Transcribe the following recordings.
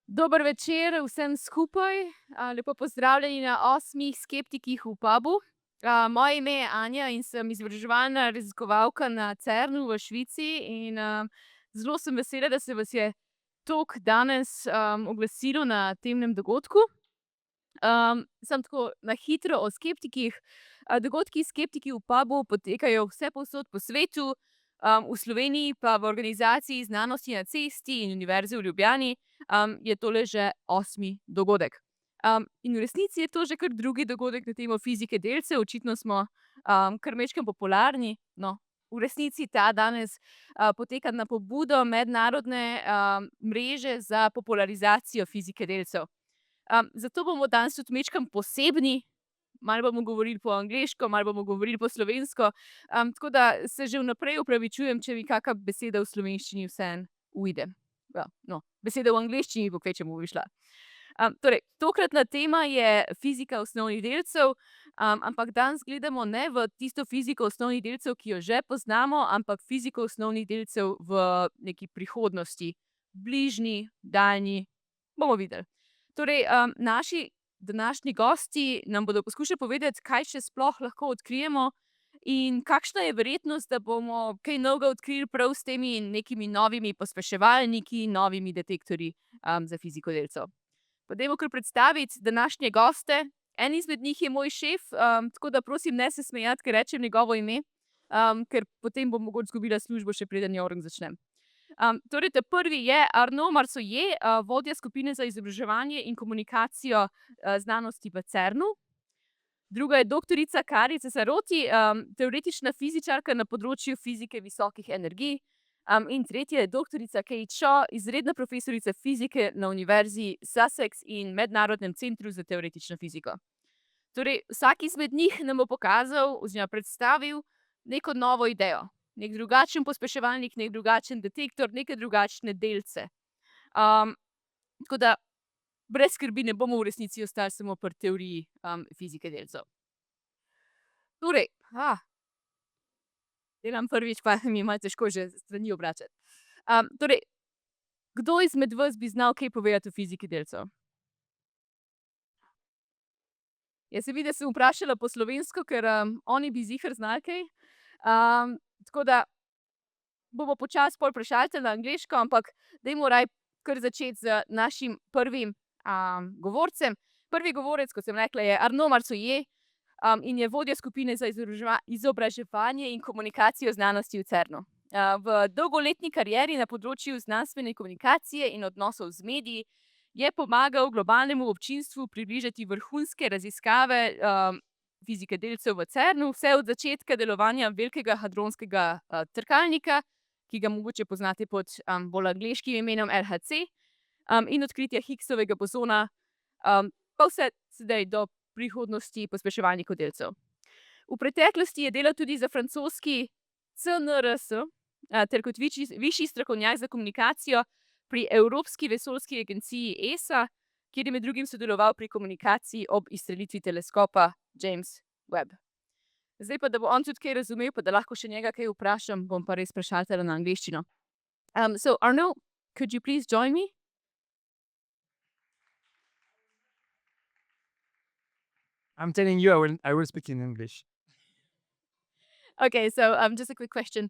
Dober večer vsem skupaj. Lepo pozdravljeni na 8 skeptikih v pubu. Moje ime je Anja in sem izobraževalna raziskovalka na CERN-u v Švici in zelo sem vesela, da se vas je toliko danes oglasilo na temnem dogodku. Samo tako na hitro o skeptikih. Dogodki Skeptiki v pubu potekajo vsepovsod po svetu, v Sloveniji pa v organizaciji Znanosti na cesti in Univerze v Ljubljani je tole že 8. dogodek. In v resnici je to že kar drugi dogodek na temo fizike delcev, očitno smo kar majčkeno popularni. No, v resnici ta danes poteka na pobudo mednarodne mreže za popularizacijo fizike delcev. Zato bomo danes tudi majčkeno posebni, malo bomo govorili po angleško, malo bomo govorili po slovensko, tako da se že vnaprej opravičujem, če mi kaka beseda v slovenščini vseeno uide. No, beseda v angleščini bo kvečjemu vyšla. Torej, tokratna tema je fizika osnovnih delcev, ampak danes gledamo ne v tisto fiziko osnovnih delcev, ki jo že poznamo, ampak fiziko osnovnih delcev v neki prihodnosti. Bližnji, daljni, bomo videli. Torej, naši današnji gosti nam bodo poskušali povedati, kaj še sploh lahko odkrijemo in kakšna je verjetnost, da bomo kaj novega odkrili prav s temi nekimi novimi pospeševalniki, novimi detektorji za fiziko delcev. Pa dajmo kar predstaviti današnje goste. En izmed njih je moj šef, tako da prosim, ne se smejati, ker rečem njegovo ime, ker potem bom mogoče izgubila službo, še preden joring začnem. Torej, ta prvi je Arnaud Marsollier, vodja skupine za izobraževanje in komunikacijo znanosti v CERN-u. Druga je doktorica Cari Cesarotti, teoretična fizičarka na področju fizike visokih energij. In tretja je doktorica izredna profesorica fizike na Univerzi Sussex in Mednarodnem centru za teoretično fiziko. Torej, vsak izmed njih nam bo pokazal oziroma predstavil neko novo idejo. Nek drugačen pospeševalnik, nek drugačen detektor, neke drugačne delce. Tako da brez skrbi ne bomo v resnici ostali samo pri teoriji fizike delcev. Torej, delam prvič, pa mi je malo težko že strani obračati. Torej, kdo izmed vas bi znal kaj povedati o fiziki delcev? Jaz se vidi, da sem vprašala po slovensko, ker oni bi ziher znali kaj. Tako da bomo počasi pol prešaltali na angleško, ampak dajmo raje kar začeti z našim prvim govorcem. Prvi govorec, kot sem rekla, je Arnaud Marsollier in je vodja skupine za izobraževanje in komunikacijo znanosti v CERN-u. V dolgoletni karieri na področju znanstvene komunikacije in odnosov z mediji je pomagal globalnemu občinstvu približati vrhunske raziskave fizike delcev v CERN-u, vse od začetka delovanja velikega hadronskega trkalnika, ki ga mogoče poznate pod bolj angleškim imenom LHC, in odkritja Higgsovega bozona, pa vse sedaj do prihodnosti pospeševalnikov delcev. V preteklosti je delal tudi za francoski CNRS ter kot višji strokovnjak za komunikacijo pri Evropski vesoljski agenciji ESA, kjer je med drugim sodeloval pri komunikaciji ob izstrelitvi teleskopa James Webb. Zdaj pa, da bo on tudi kaj razumel, pa da lahko še njega kaj vprašam, bom pa res prešaltala na angleščino. So Arnaud, could you please join me? I'm telling you, I will speak in English. Okay, so just a quick question.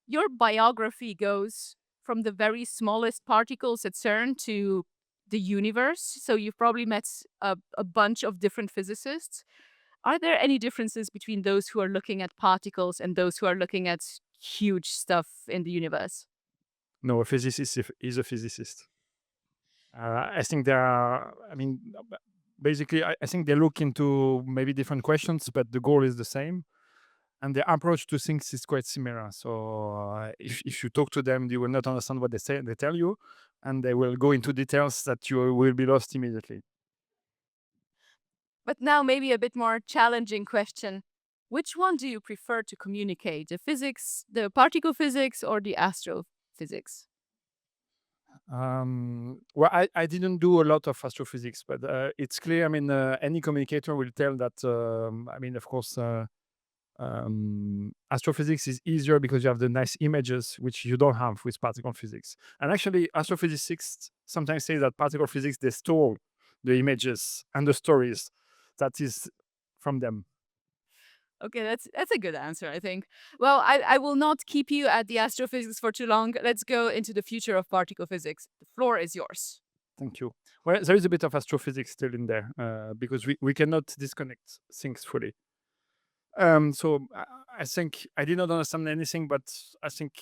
Your biography goes from the very smallest particles at CERN to the universe. So you've probably met a bunch of different physicists. Are there any differences between those who are looking at particles and those who are looking at huge stuff in the universe? No, a physicist is a physicist. I think there are, basically, I think they look into maybe different questions, but the goal is the same. And the approach to things is quite similar. So if you talk to them, you will not understand what they tell you, and they will go into details that you will be lost immediately. But now maybe a bit more challenging question. Which one do you prefer to communicate? The particle physics or the astrophysics? Well, I didn't do a lot of astrophysics, but it's clear, any communicator will tell that, of course, Astrophysics is easier because you have the nice images, which you don't have with particle physics. And actually, astrophysicists sometimes say that particle physics, they store the images and the stories that is from them. Okay, that's a good answer, I think. Well, I will not keep you at the astrophysics for too long. Let's go into the future of particle physics. The floor is yours. Thank you. Well, there is a bit of astrophysics still in there because we cannot disconnect things fully. So I think I did not understand anything, but I think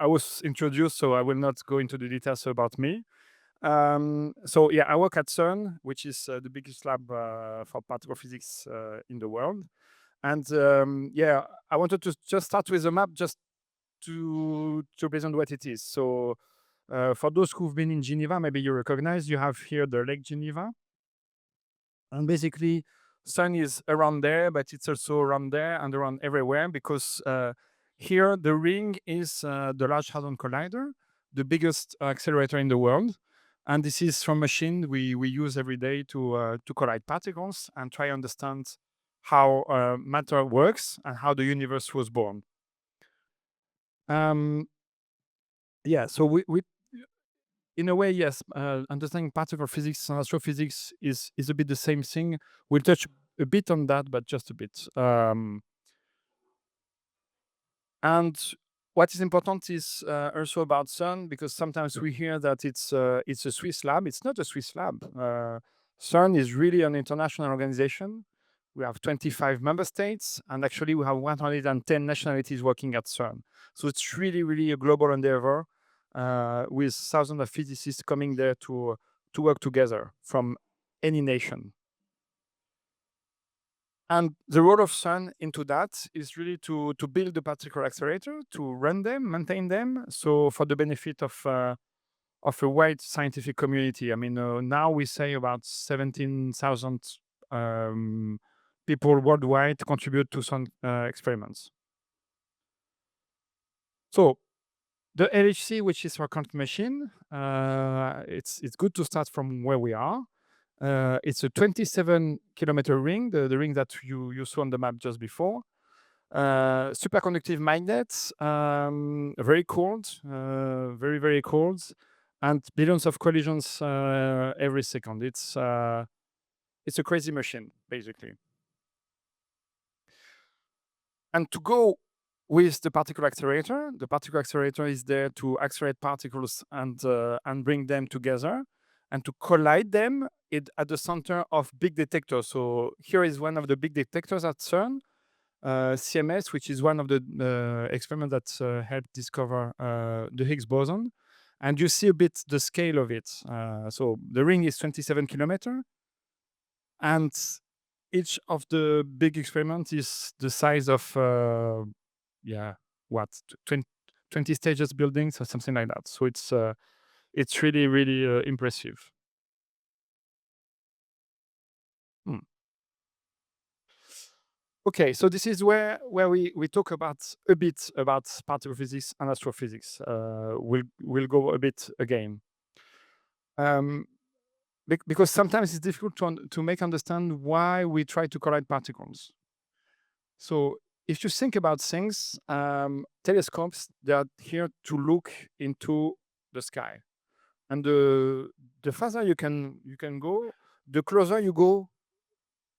I was introduced, so I will not go into the details about me. So yeah, I work at CERN, which is the biggest lab for particle physics in the world. And yeah, I wanted to just start with a map just to present what it is. So for those who've been in Geneva, maybe you recognize, you have here the Lake Geneva. And basically, sun is around there, but it's also around there and around everywhere because here the ring is the Large Hadron Collider, the biggest accelerator in the world. And this is from machine we use every day to collide particles and try to understand how matter works and how the universe was born. Yeah, so we in a way, yes, understanding particle physics and astrophysics is a bit the same thing. We'll touch a bit on that, but just a bit. And what is important is also about CERN, because sometimes we hear that it's a Swiss lab. It's not a Swiss lab. CERN is really an international organization. We have 25 member states, and actually we have 110 nationalities working at CERN. So it's really, really a global endeavor with thousands of physicists coming there to work together from any nation. And the role of CERN into that is really to build the particle accelerator, to run them, maintain them, so for the benefit of a wide scientific community. I mean, now we say about 17,000 people worldwide contribute to some experiments. So the LHC, which is our quantum machine, it's good to start from where we are. It's a 27-kilometer ring, the ring that you saw on the map just before. Superconductive magnets, very cold, very, very cold, and billions of collisions every second. It's a crazy machine, basically. And to go with the particle accelerator is there to accelerate particles and bring them together and to collide them at the center of big detectors. So here is one of the big detectors at CERN, CMS, which is one of the experiments that helped discover the Higgs boson. And you see a bit the scale of it. So the ring is 27 kilometers, and each of the big experiments is the size of 20 stages buildings or something like that. So it's really, really impressive. Okay, so this is where we talk about a bit about particle physics and astrophysics. We'll go a bit again. Because sometimes it's difficult to make understand why we try to collide particles. So if you think about things, telescopes, they are here to look into the sky. And the farther you can go, the closer you go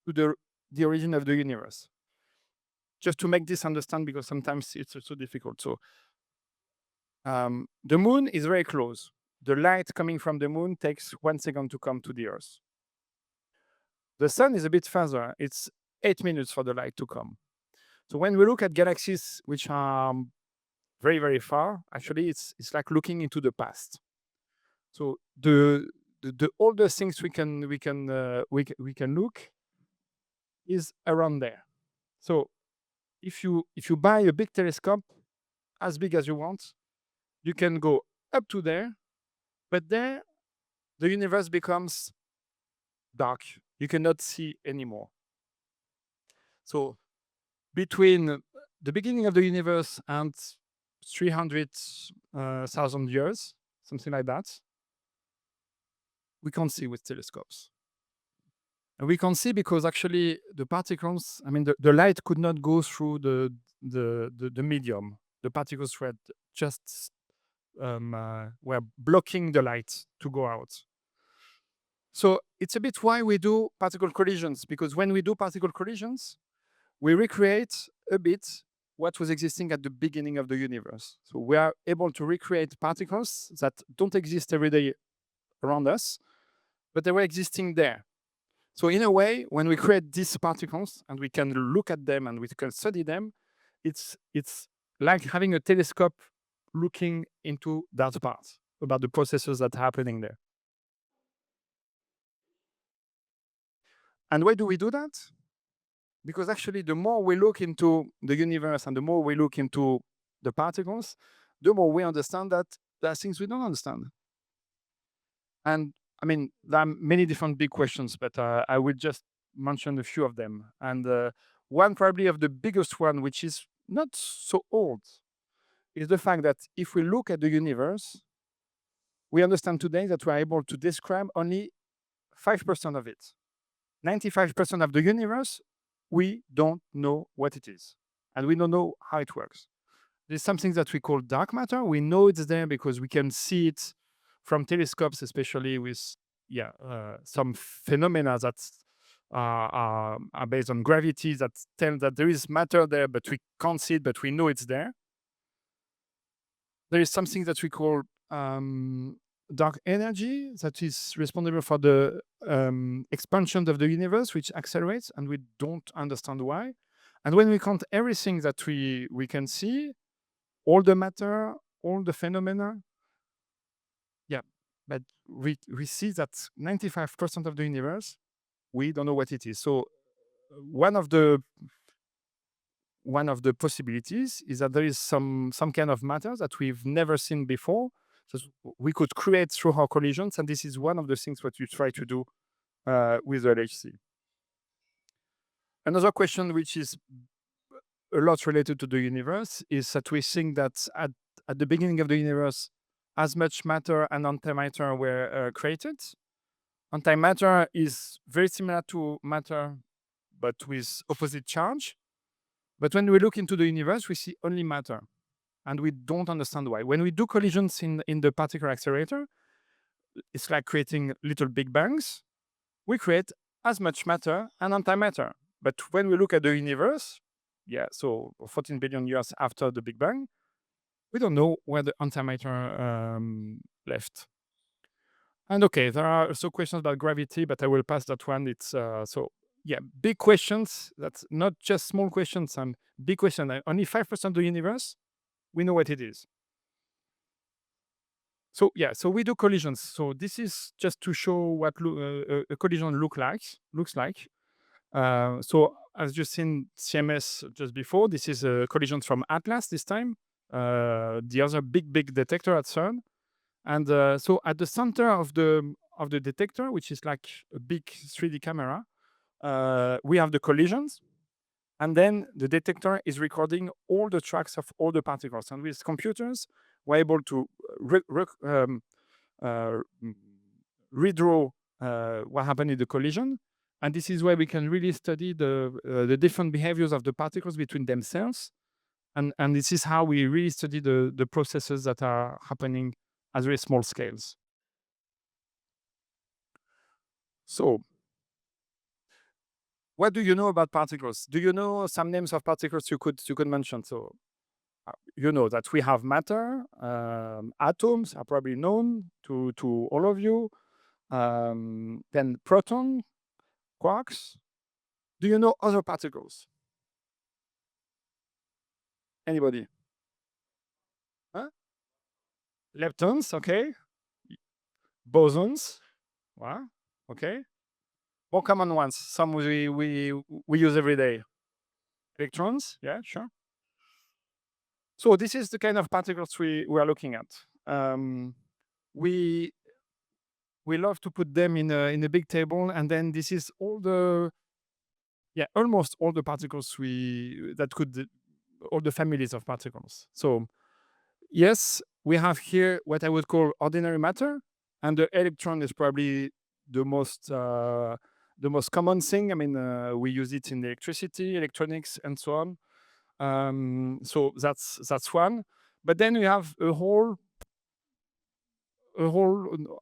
to the origin of the universe. Just to make this understand, because sometimes it's also difficult. So the moon is very close. The light coming from the moon takes 1 second to come to the Earth. The sun is a bit further. It's 8 minutes for the light to come. So when we look at galaxies which are very, very far, actually it's like looking into the past. So the oldest things we can look is around there. So if you buy a big telescope, as big as you want, you can go up to there, but there the universe becomes dark. You cannot see anymore. So between the beginning of the universe and 300,000 years, something like that, we can't see with telescopes. And we can see because actually the particles, I mean, the light could not go through the medium. The particles were just were blocking the light to go out. So it's a bit why we do particle collisions, because when we do particle collisions, we recreate a bit what was existing at the beginning of the universe. So we are able to recreate particles that don't exist every day around us, but they were existing there. So in a way, when we create these particles and we can look at them and we can study them, it's like having a telescope looking into that part about the processes that are happening there. And why do we do that? Because actually, the more we look into the universe and the more we look into the particles, the more we understand that there are things we don't understand. And I mean, there are many different big questions, but I will just mention a few of them. And one probably of the biggest one, which is not so old, is the fact that if we look at the universe, we understand today that we are able to describe only 5% of it. 95% of the universe, we don't know what it is, and we don't know how it works. There's something that we call dark matter. We know it's there because we can see it from telescopes, especially with some phenomena that are based on gravity that tell that there is matter there, but we can't see it, but we know it's there. There is something that we call dark energy that is responsible for the expansion of the universe, which accelerates, and we don't understand why. And when we count everything that we can see, all the matter, all the phenomena, but we see that 95% of the universe, we don't know what it is. So one of the possibilities is that there is some kind of matter that we've never seen before, so we could create through our collisions, and this is one of the things what you try to do with the LHC. Another question which is a lot related to the universe is that we think that at the beginning of the universe, as much matter and antimatter were created. Antimatter is very similar to matter, but with opposite charge. But when we look into the universe, we see only matter, and we don't understand why. When we do collisions in the particle accelerator, it's like creating little big bangs. We create as much matter and antimatter. But when we look at the universe, so 14 billion years after the Big Bang, we don't know where the antimatter left. And okay, there are also questions about gravity, but I will pass that one. It's big questions. That's not just small questions and big questions. Only 5% of the universe, we know what it is. So we do collisions. So this is just to show what a collision looks like. So as you've seen CMS just before, this is a collision from Atlas this time, the other big detector at CERN. And so at the center of the detector, which is like a big 3D camera, we have the collisions. And then the detector is recording all the tracks of all the particles. And with computers, we're able to redraw what happened in the collision. And this is where we can really study the different behaviors of the particles between themselves. And this is how we really study the processes that are happening at very small scales. So, what do you know about particles? Do you know some names of particles you could mention? So, you know that we have matter. Atoms are probably known to all of you. Then proton, quarks. Do you know other particles? Anybody? Huh? Leptons, okay. Bosons, wow, okay. More common ones, some we use every day. Electrons, yeah, sure. So this is the kind of particles we are looking at. We love to put them in a big table, and then this is all the almost all the particles all the families of particles. So yes, we have here what I would call ordinary matter, and the electron is probably the most the most common thing. I mean, we use it in electricity, electronics, and so on. So that's one. But then we have a whole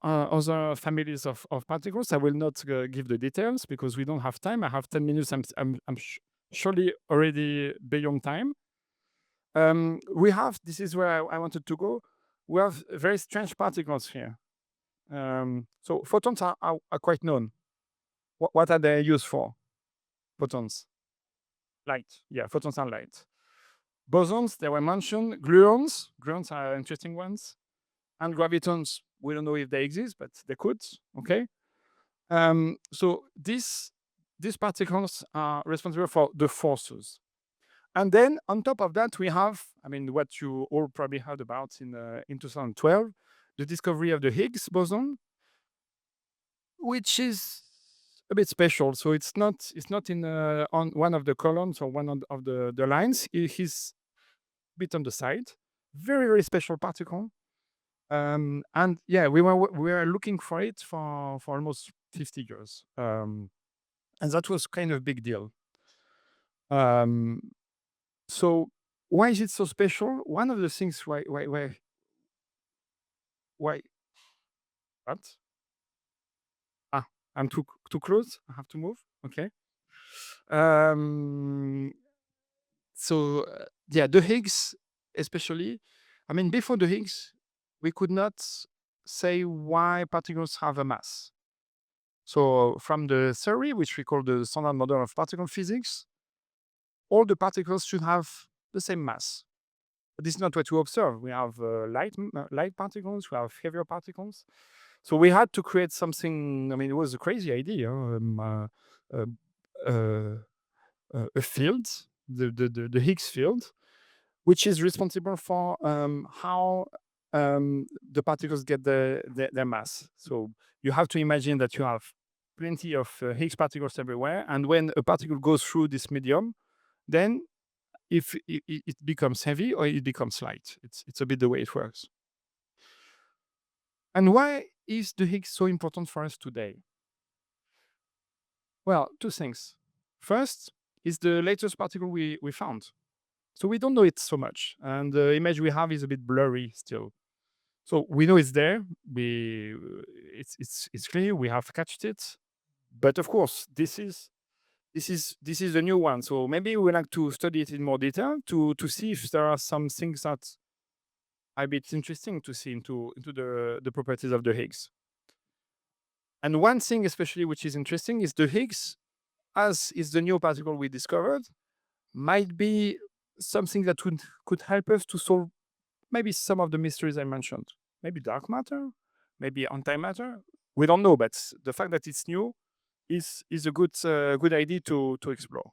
other families of particles. I will not give the details because we don't have time. I have 10 minutes. I'm surely already beyond time. We have, this is where I wanted to go. We have very strange particles here. So photons are quite known. What are they used for? Photons. Light. Yeah, photons are light. Bosons, they were mentioned. Gluons. Gluons are interesting ones. And gravitons, we don't know if they exist, but they could. Okay. So these particles are responsible for the forces. And then on top of that, we have, I mean, what you all probably heard about in 2012, the discovery of the Higgs boson, which is a bit special. So it's not in on one of the columns or one of the lines. He's a bit on the side. Very, very special particle. And yeah, we were looking for it for almost 50 years. And that was kind of a big deal. So why is it so special? One of the things why what? I'm too close. I have to move. Okay. So yeah, the Higgs, especially. I mean, before the Higgs, we could not say why particles have a mass. So from the theory, which we call the standard model of particle physics, all the particles should have the same mass. But this is not what we observe. We have light particles, we have heavier particles. So we had to create something. I mean, it was a crazy idea. A field, the Higgs field, which is responsible for how the particles get their mass. So you have to imagine that you have plenty of Higgs particles everywhere, and when a particle goes through this medium, then if it becomes heavy or it becomes light. It's a bit the way it works. And why is the Higgs so important for us today? Well, two things. First is the latest particle we found. So we don't know it so much, and the image we have is a bit blurry still. So we know it's there. It's clear. We have catched it, but of course, this is a new one. So maybe we would like to study it in more detail to see if there are some things that are a bit interesting to see into the properties of the Higgs. And one thing especially which is interesting is the Higgs, as is the new particle we discovered, might be something that could help us to solve maybe some of the mysteries I mentioned. Maybe dark matter, maybe antimatter. We don't know, but the fact that it's new is a good idea to explore.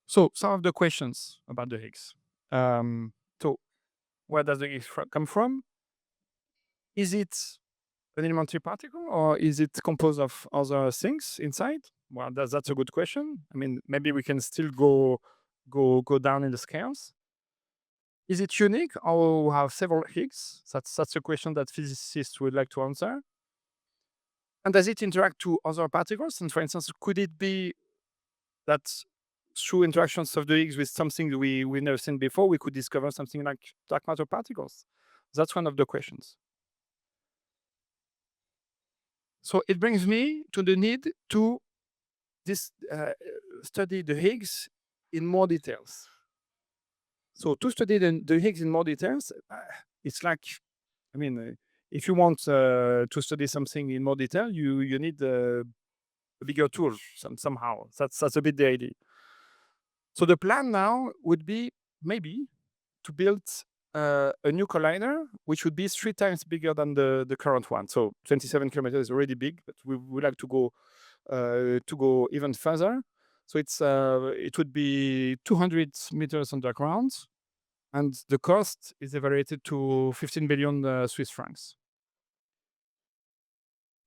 So some of the questions about the Higgs. So where does the Higgs come from? Is it an elementary particle or is it composed of other things inside? Well, that's a good question. I mean, maybe we can still go down in the scales. Is it unique or we have several Higgs? That's a question that physicists would like to answer. And does it interact to other particles? And for instance, could it be that through interactions of the Higgs with something we've never seen before, we could discover something like dark matter particles? That's one of the questions. So it brings me to the need to study the Higgs in more details. So to study the Higgs in more details, it's like, I mean, if you want to study something in more detail, you need a bigger tool somehow. That's a bit the idea. So the plan now would be maybe to build a new collider, which would be 3 times bigger than the current one. So 27 kilometers is already big, but we would like to go even further. So it would be 200 meters underground, and the cost is evaluated to 15 billion Swiss francs.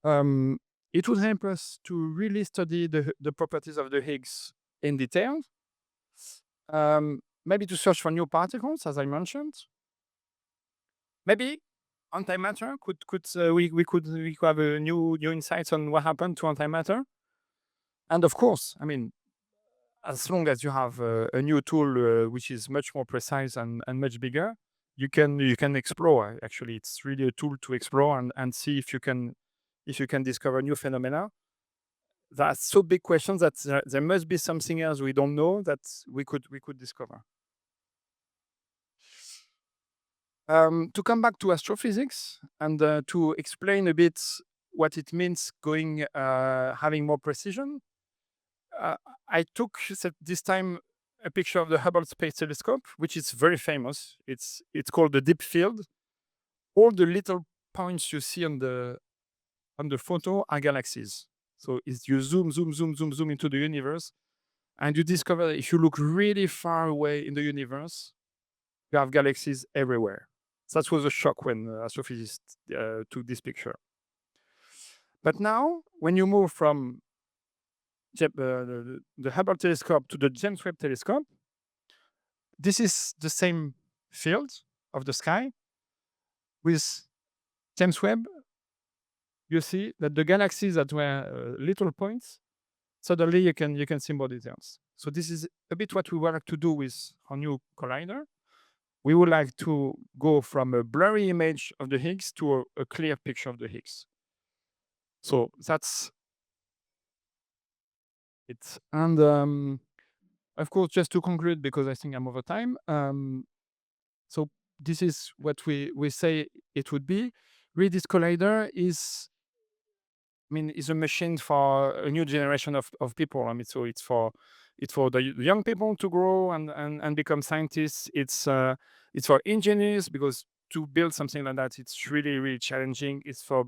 It would help us to really study the properties of the Higgs in detail. Maybe to search for new particles, as I mentioned. Maybe antimatter? Could we could have a new insights on what happened to antimatter? And of course, I mean, as long as you have a new tool which is much more precise and much bigger, you can explore. Actually, it's really a tool to explore and see if you can discover new phenomena. There are so big questions that there must be something else we don't know that we could discover. To come back to astrophysics and to explain a bit what it means going having more precision, I took this time a picture of the Hubble Space Telescope, which is very famous. It's called the Deep Field. All the little points you see on the photo are galaxies. So it's you zoom into the universe, and you discover that if you look really far away in the universe, you have galaxies everywhere. So that was a shock when astrophysicists took this picture. But now, when you move from the Hubble telescope to the James Webb telescope, this is the same field of the sky. With James Webb, you see that the galaxies that were little points, suddenly you can see more details. So this is a bit what we would like to do with our new collider. We would like to go from a blurry image of the Higgs to a clear picture of the Higgs. So that's it. And of course, just to conclude, because I think I'm over time. So this is what we say it would be. Really, this collider is, I mean, is a machine for a new generation of people. I mean, so it's for the young people to grow and become scientists. It's for engineers, because to build something like that, it's really challenging. It's for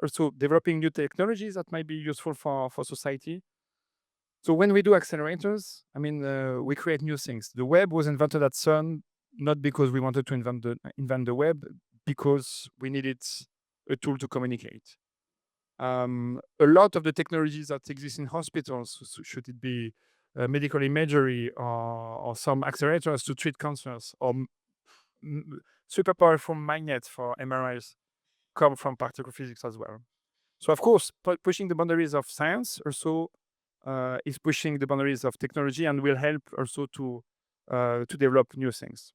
also developing new technologies that might be useful for society. So when we do accelerators, I mean, we create new things. The web was invented at CERN not because we wanted to invent the web, because we needed a tool to communicate. A lot of the technologies that exist in hospitals, should it be medical imagery or some accelerators to treat cancers or super powerful magnets for MRIs, come from particle physics as well. So of course, pushing the boundaries of science also is pushing the boundaries of technology and will help also to develop new things.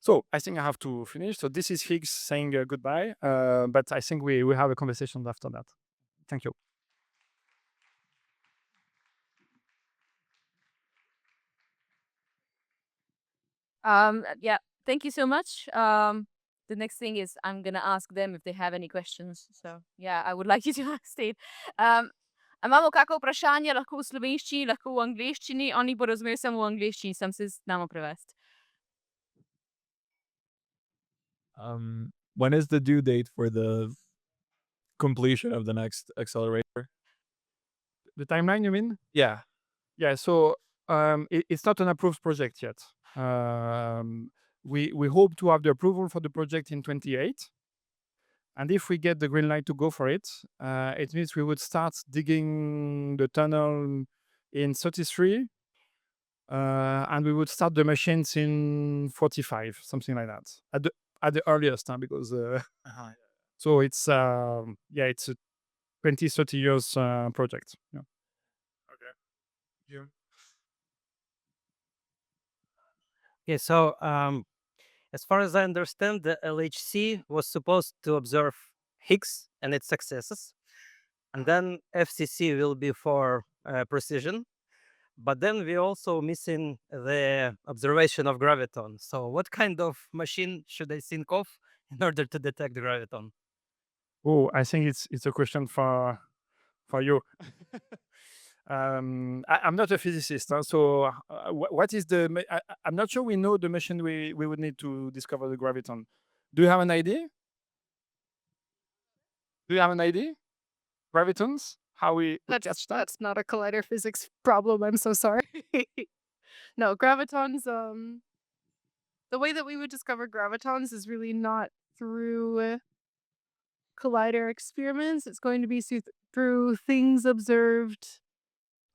So I think I have to finish. So this is Higgs saying goodbye, but I think we have a conversation after that. Thank you. Yeah, thank you so much. The next thing is I'm gonna ask them if they have any questions. So yeah, I would like you to stay. Imamo kako vprašanje, lahko v slovenščini, lahko v angleščini, oni bodo razumeli samo v angleščini, sam se znamo prevesti. When is the due date for the completion of the next accelerator? The timeline, you mean? Yeah. Yeah. So it's not an approved project yet. We hope to have the approval for the project in 28. And if we get the green light to go for it, it means we would start digging the tunnel in 33, and we would start the machines in 45, something like that, at the earliest, because so it's it's a 20-30 years project. Yeah. Okay. Yeah. Okay, so as far as I understand, the LHC was supposed to observe Higgs and its successes, and then FCC will be for precision. But then we're also missing the observation of graviton. So what kind of machine should I think of in order to detect the graviton? Oh, I think it's a question for you. I'm not a physicist, so what is the? I'm not sure we know the machine we would need to discover the graviton. Do you have an idea? Do you have an idea? Gravitons? How we would catch that? That's not a collider physics problem. I'm so sorry. No, gravitons. The way that we would discover gravitons is really not through collider experiments. It's going to be through things observed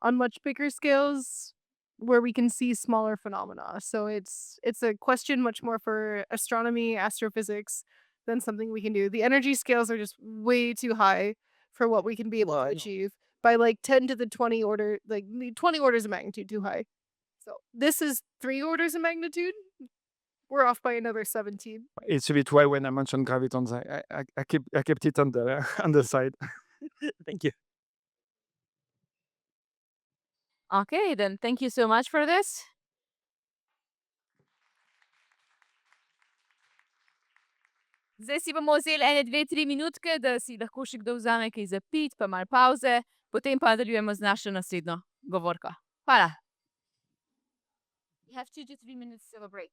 on much bigger scales where we can see smaller phenomena. So it's a question much more for astronomy, astrophysics than something we can do. The energy scales are just way too high for what we can be able Well, to I know. achieve by like 10 to the 20 order, like 20 orders of magnitude too high. So this is 3 orders of magnitude. We're off by another 17. It's a bit why when I mentioned gravitons, I kept it on the on the side. Thank you. Okay, then thank you so much for this. Zdaj si bomo vzeli ene, 2, 3 minutke, da si lahko še kdo vzame kaj za pit, pa malo pavze, potem pa nadaljujemo z našo naslednjo govorko. Hvala. We have 2 to 3 minutes of a break.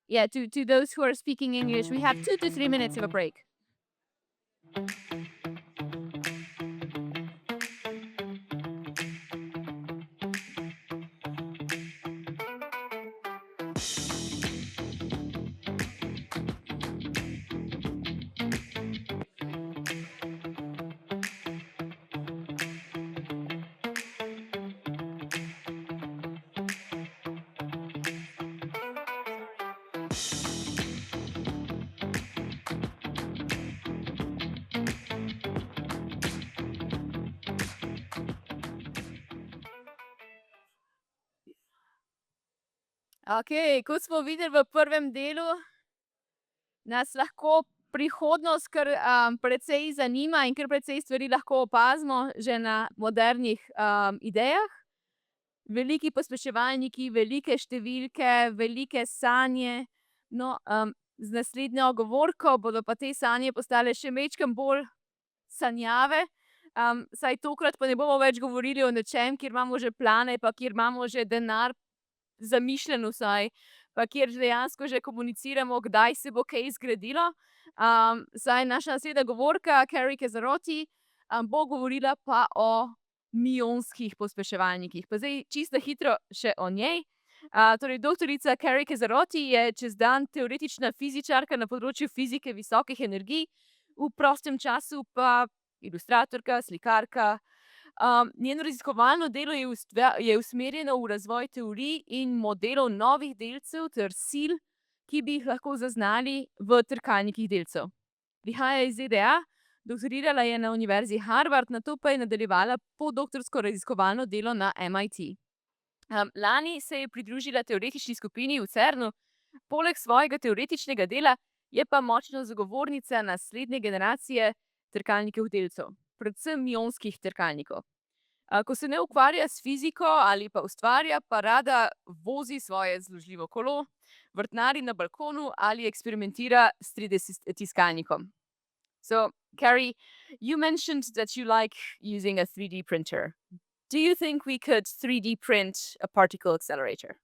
Yeah, to those who are speaking English, we have 2 to 3 minutes of a break. Okej, kot smo videli v prvem delu, nas lahko prihodnost kar precej zanima in kar precej stvari lahko opazimo že na modernih idejah. Veliki pospeševalniki, velike številke, velike sanje. No, z naslednjo govorko bodo pa te sanje postale še majčkeno bolj sanjave. Saj tokrat pa ne bomo več govorili o nečem, kjer imamo že plane, pa kjer imamo že denar zamišljen vsaj, pa kjer dejansko že komuniciramo, kdaj se bo kaj zgradilo. Saj naša naslednja govorka, Cari Cesarotti, bo govorila pa o mionskih pospeševalnikih. Pa zdaj čisto hitro še o njej. Torej, doktorica Cari Cesarotti je čez dan teoretična fizičarka na področju fizike visokih energij, v prostem času pa ilustratorka, slikarka. Njeno raziskovalno delo je usmerjeno v razvoj teorij in modelov novih delcev ter sil, ki bi jih lahko zaznali v trkalnikih delcev. Prihaja iz ZDA, doktorirala je na univerzi Harvard, nato pa je nadaljevala podoktorsko raziskovalno delo na MIT. Lani se je pridružila teoretični skupini v CERN-u, poleg svojega teoretičnega dela je pa močna zagovornica naslednje generacije trkalnikov delcev, predvsem mionskih trkalnikov. Ko se ne ukvarja s fiziko ali pa ustvarja, pa rada vozi svoje zložljivo kolo, vrtnari na balkonu ali eksperimentira s 3D tiskalnikom. So, Cari, you mentioned that you like using a 3D printer. Do you think we could 3D print a particle accelerator?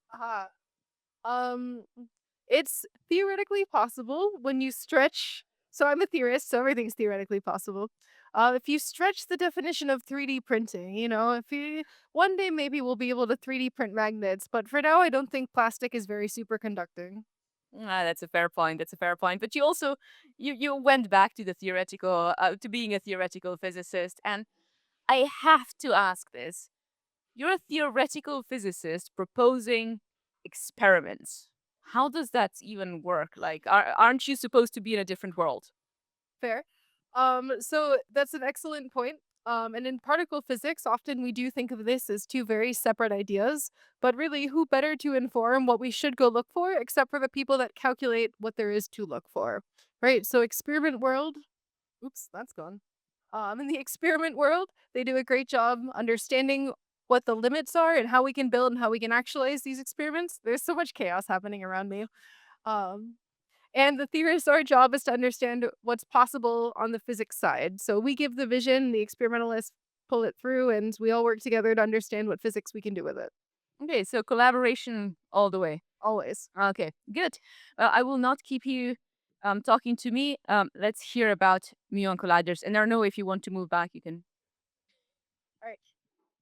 It's theoretically possible when you stretch. So I'm a theorist, so everything's theoretically possible. If you stretch the definition of 3D printing, one day maybe we'll be able to 3D print magnets, but for now I don't think plastic is very superconducting. That's a fair point. That's a fair point. But you also you went back to the theoretical to being a theoretical physicist, and I have to ask this. You're a theoretical physicist proposing experiments. How does that even work? Like, aren't you supposed to be in a different world? Fair. So that's an excellent point. And in particle physics, often we do think of this as two very separate ideas, but really, who better to inform what we should go look for except for the people that calculate what there is to look for, right? So experiment world, oops, that's gone. In the experiment world, they do a great job understanding what the limits are and how we can build and how we can actualize these experiments. There's so much chaos happening around me. And the theorists, our job is to understand what's possible on the physics side. So we give the vision, the experimentalists pull it through, and we all work together to understand what physics we can do with it. Okay, so collaboration all the way. Always. Okay, good. Well, I will not keep you talking to me. Let's hear about muon colliders. And Arnaud, if you want to move back, you can. All right.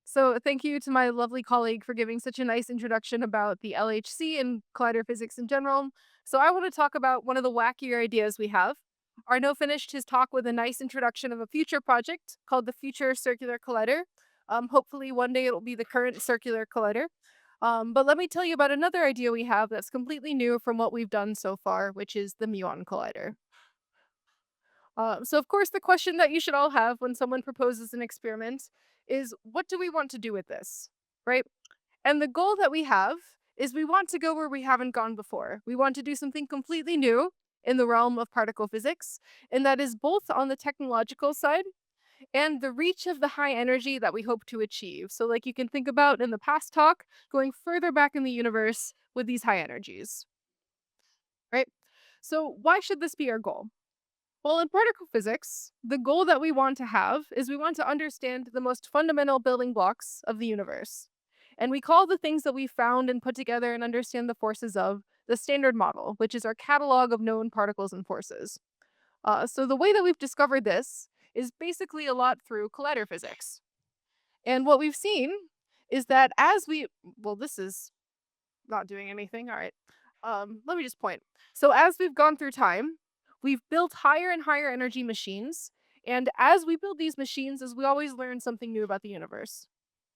So thank you to my lovely colleague for giving such a nice introduction about the LHC and collider physics in general. So I want to talk about one of the wackier ideas we have. Arnaud finished his talk with a nice introduction of a future project called the Future Circular Collider. Hopefully one day it'll be the current circular collider. But let me tell you about another idea we have that's completely new from what we've done so far, which is the muon collider. So of course the question that you should all have when someone proposes an experiment is, what do we want to do with this, right? And the goal that we have is we want to go where we haven't gone before. We want to do something completely new in the realm of particle physics, and that is both on the technological side and the reach of the high energy that we hope to achieve. So like you can think about in the past talk, going further back in the universe with these high energies, right? So why should this be our goal? Well, in particle physics, the goal that we want to have is we want to understand the most fundamental building blocks of the universe. And we call the things that we found and put together and understand the forces of the Standard Model, which is our catalog of known particles and forces. So the way that we've discovered this is basically a lot through collider physics. And what we've seen is that this is not doing anything. All right. Let me just point. So as we've gone through time, we've built higher and higher energy machines. And as we build these machines, as we always learn something new about the universe.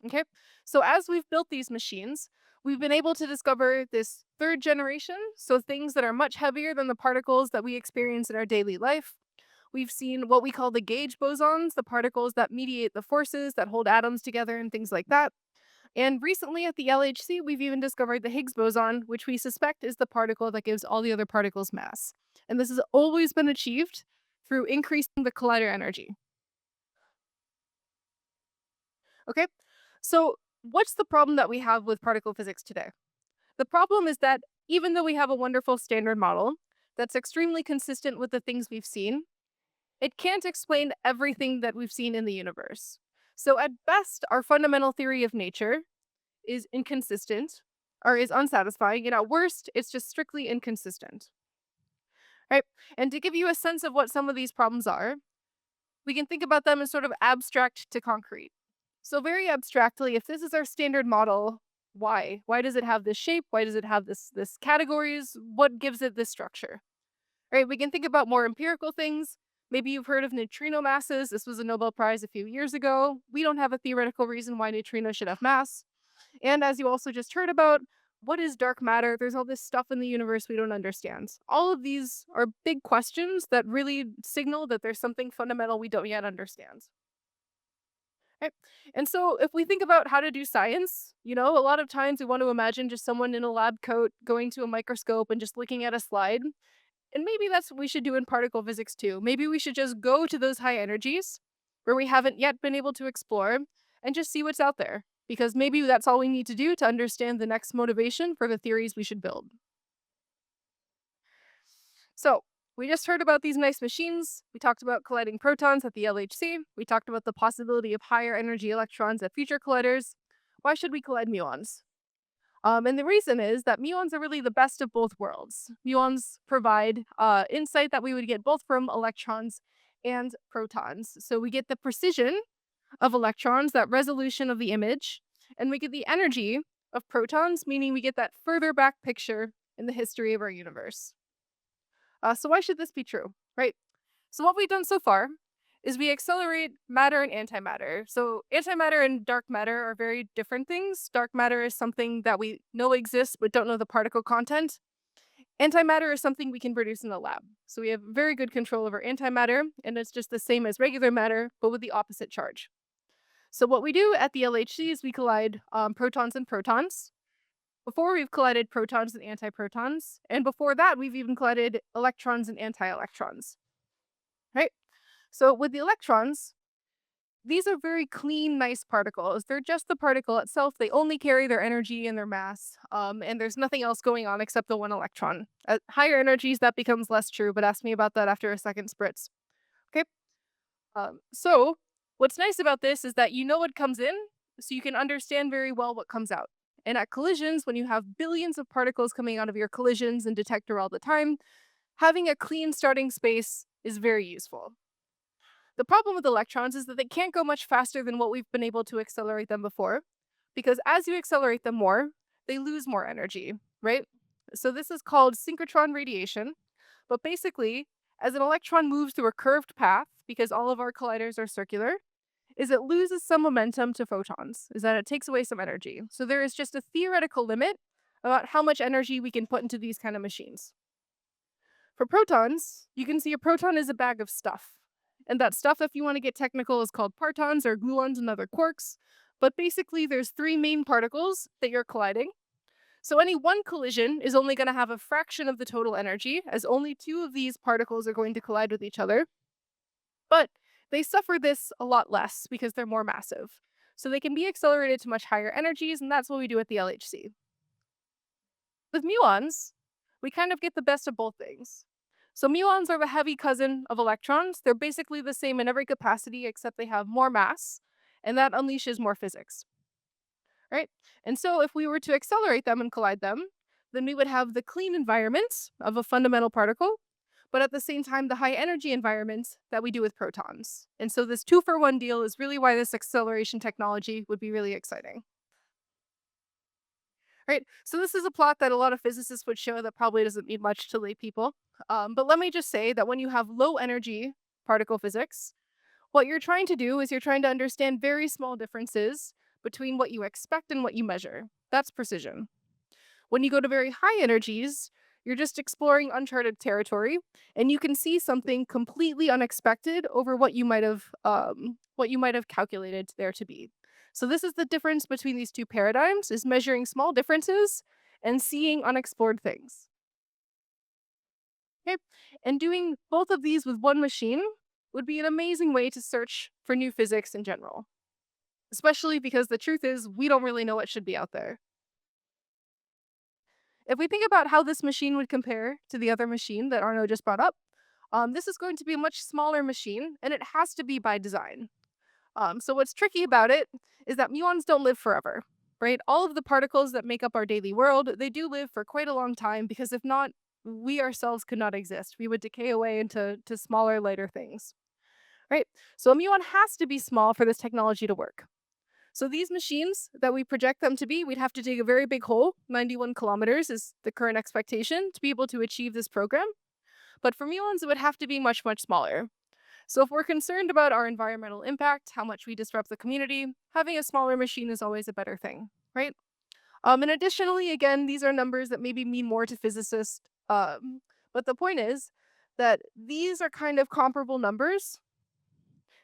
Okay? So as we've built these machines, we've been able to discover this third generation, so things that are much heavier than the particles that we experience in our daily life. We've seen what we call the gauge bosons, the particles that mediate the forces that hold atoms together and things like that. And recently at the LHC, we've even discovered the Higgs boson, which we suspect is the particle that gives all the other particles mass. And this has always been achieved through increasing the collider energy. Okay, so what's the problem that we have with particle physics today? The problem is that even though we have a wonderful standard model that's extremely consistent with the things we've seen, it can't explain everything that we've seen in the universe. So at best, our fundamental theory of nature is inconsistent or is unsatisfying, and at worst, it's just strictly inconsistent. Right? And to give you a sense of what some of these problems are, we can think about them as sort of abstract to concrete. So very abstractly, if this is our standard model, why? Why does it have this shape? Why does it have this categories? What gives it this structure? Right? We can think about more empirical things. Maybe you've heard of neutrino masses. This was a Nobel Prize a few years ago. We don't have a theoretical reason why neutrinos should have mass. And as you also just heard about, what is dark matter? There's all this stuff in the universe we don't understand. All of these are big questions that really signal that there's something fundamental we don't yet understand. Right? And so if we think about how to do science, a lot of times we want to imagine just someone in a lab coat going to a microscope and just looking at a slide. And maybe that's what we should do in particle physics too. Maybe we should just go to those high energies where we haven't yet been able to explore and just see what's out there. Because maybe that's all we need to do to understand the next motivation for the theories we should build. So, we just heard about these nice machines. We talked about colliding protons at the LHC. We talked about the possibility of higher energy electrons at future colliders. Why should we collide muons? And the reason is that muons are really the best of both worlds. Muons provide insight that we would get both from electrons and protons. So we get the precision of electrons, that resolution of the image, and we get the energy of protons, meaning we get that further back picture in the history of our universe. So why should this be true, right? So what we've done so far is we accelerate matter and antimatter. So antimatter and dark matter are very different things. Dark matter is something that we know exists but don't know the particle content. Antimatter is something we can produce in the lab. So we have very good control over antimatter, and it's just the same as regular matter, but with the opposite charge. So what we do at the LHC is we collide protons and protons. Before, we've collided protons and antiprotons, and before that, we've even collided electrons and anti-electrons. Right? So with the electrons, these are very clean, nice particles. They're just the particle itself. They only carry their energy and their mass, and there's nothing else going on except the one electron. At higher energies, that becomes less true, but ask me about that after a second spritz. Okay? So what's nice about this is that you know what comes in, so you can understand very well what comes out. And at collisions, when you have billions of particles coming out of your collisions and detector all the time, having a clean starting space is very useful. The problem with electrons is that they can't go much faster than what we've been able to accelerate them before, because as you accelerate them more, they lose more energy, right? So this is called synchrotron radiation. But basically, as an electron moves through a curved path, because all of our colliders are circular, is it loses some momentum to photons, is that it takes away some energy. So there is just a theoretical limit about how much energy we can put into these kind of machines. For protons, you can see a proton is a bag of stuff. And that stuff, if you want to get technical, is called partons or gluons and other quarks. But basically, there's three main particles that you're colliding. So any one collision is only going to have a fraction of the total energy, as only two of these particles are going to collide with each other. But they suffer this a lot less because they're more massive. So they can be accelerated to much higher energies, and that's what we do at the LHC. With muons, we kind of get the best of both things. So muons are the heavy cousin of electrons. They're basically the same in every capacity, except they have more mass, and that unleashes more physics. Right? And so if we were to accelerate them and collide them, then we would have the clean environment of a fundamental particle, but at the same time, the high energy environment that we do with protons. And so this 2-for-1 deal is really why this acceleration technology would be really exciting. Right? So this is a plot that a lot of physicists would show that probably doesn't mean much to lay people. But let me just say that when you have low energy particle physics, what you're trying to do is you're trying to understand very small differences between what you expect and what you measure. That's precision. When you go to very high energies, you're just exploring uncharted territory, and you can see something completely unexpected over what you might have calculated there to be. So this is the difference between these two paradigms: is measuring small differences and seeing unexplored things. Okay, and doing both of these with one machine would be an amazing way to search for new physics in general. Especially because the truth is, we don't really know what should be out there. If we think about how this machine would compare to the other machine that Arnaud just brought up, this is going to be a much smaller machine, and it has to be by design. So what's tricky about it is that muons don't live forever, right? All of the particles that make up our daily world, they do live for quite a long time, because if not, we ourselves could not exist. We would decay away into smaller, lighter things, right? So a muon has to be small for this technology to work. So these machines that we project them to be, we'd have to dig a very big hole. 91 kilometers is the current expectation to be able to achieve this program. But for muons, it would have to be much, much smaller. So if we're concerned about our environmental impact, how much we disrupt the community, having a smaller machine is always a better thing, right? And additionally, again, these are numbers that maybe mean more to physicists. But the point is that these are kind of comparable numbers.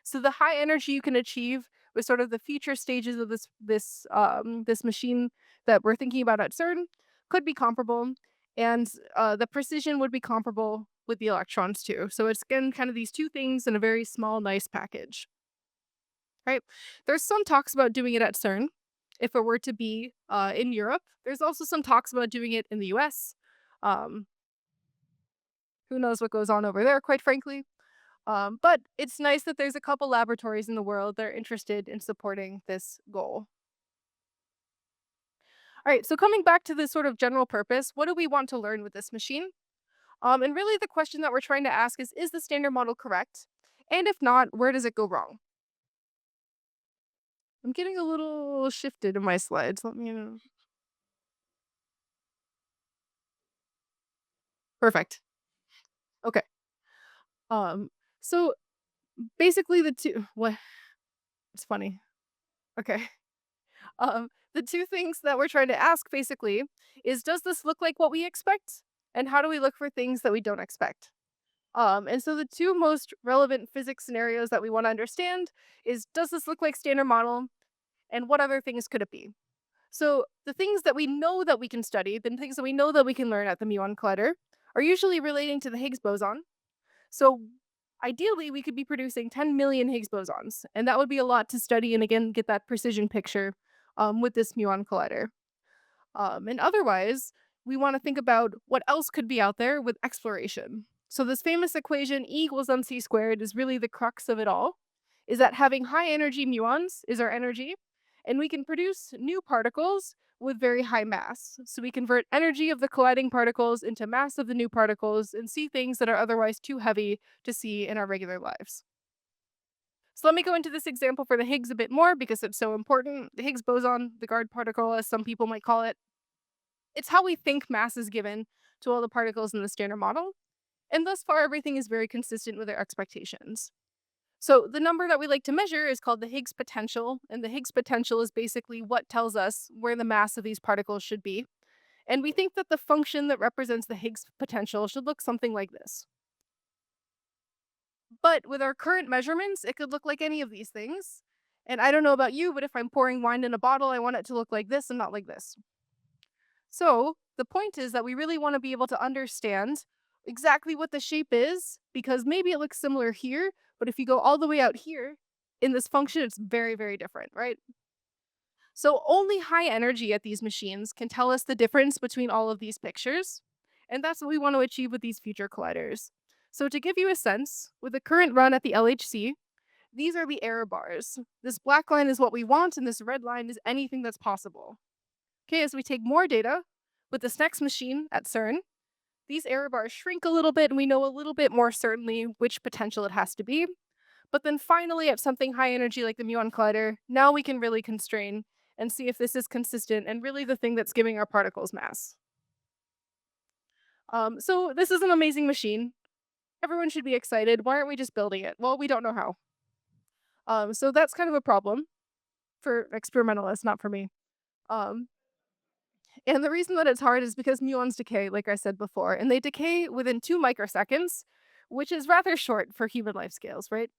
So the high energy you can achieve with sort of the future stages of this machine that we're thinking about at CERN could be comparable, and the precision would be comparable with the electrons too. So it's again kind of these two things in a very small, nice package. Right? There's some talks about doing it at CERN if it were to be in Europe. There's also some talks about doing it in the US. Who knows what goes on over there, quite frankly. But it's nice that there's a couple laboratories in the world that are interested in supporting this goal. All right, so coming back to this sort of general purpose, what do we want to learn with this machine? And really the question that we're trying to ask is the standard model correct? And if not, where does it go wrong? I'm getting a little shifted in my slides. Let me know. Perfect. Okay. So basically it's funny. Okay. The two things that we're trying to ask basically is, does this look like what we expect? And how do we look for things that we don't expect? And so the two most relevant physics scenarios that we want to understand is, does this look like standard model? And what other things could it be? So the things that we know that we can study, the things that we know that we can learn at the muon collider, are usually relating to the Higgs boson. So ideally, we could be producing 10 million Higgs bosons, and that would be a lot to study and again get that precision picture with this muon collider. And otherwise, we want to think about what else could be out there with exploration. So this famous equation E equals mc squared is really the crux of it all, is that having high energy muons is our energy, and we can produce new particles with very high mass. So we convert energy of the colliding particles into mass of the new particles and see things that are otherwise too heavy to see in our regular lives. So let me go into this example for the Higgs a bit more because it's so important. The Higgs boson, the guard particle, as some people might call it, it's how we think mass is given to all the particles in the standard model. And thus far, everything is very consistent with our expectations. So the number that we like to measure is called the Higgs potential, and the Higgs potential is basically what tells us where the mass of these particles should be. And we think that the function that represents the Higgs potential should look something like this. But with our current measurements, it could look like any of these things. And I don't know about you, but if I'm pouring wine in a bottle, I want it to look like this and not like this. So the point is that we really want to be able to understand exactly what the shape is, because maybe it looks similar here, but if you go all the way out here in this function, it's very, very different, right? So only high energy at these machines can tell us the difference between all of these pictures. And that's what we want to achieve with these future colliders. So to give you a sense, with the current run at the LHC, these are the error bars. This black line is what we want, and this red line is anything that's possible. Okay, as we take more data with this next machine at CERN, these error bars shrink a little bit, and we know a little bit more certainly which potential it has to be. But then finally, at something high energy like the muon collider, now we can really constrain and see if this is consistent and really the thing that's giving our particles mass. So this is an amazing machine. Everyone should be excited. Why aren't we just building it? Well, we don't know how. So that's kind of a problem for experimentalists, not for me. Um, and the reason that it's hard is because muons decay, like I said before, and they decay within 2 microseconds, which is rather short for human life scales, right?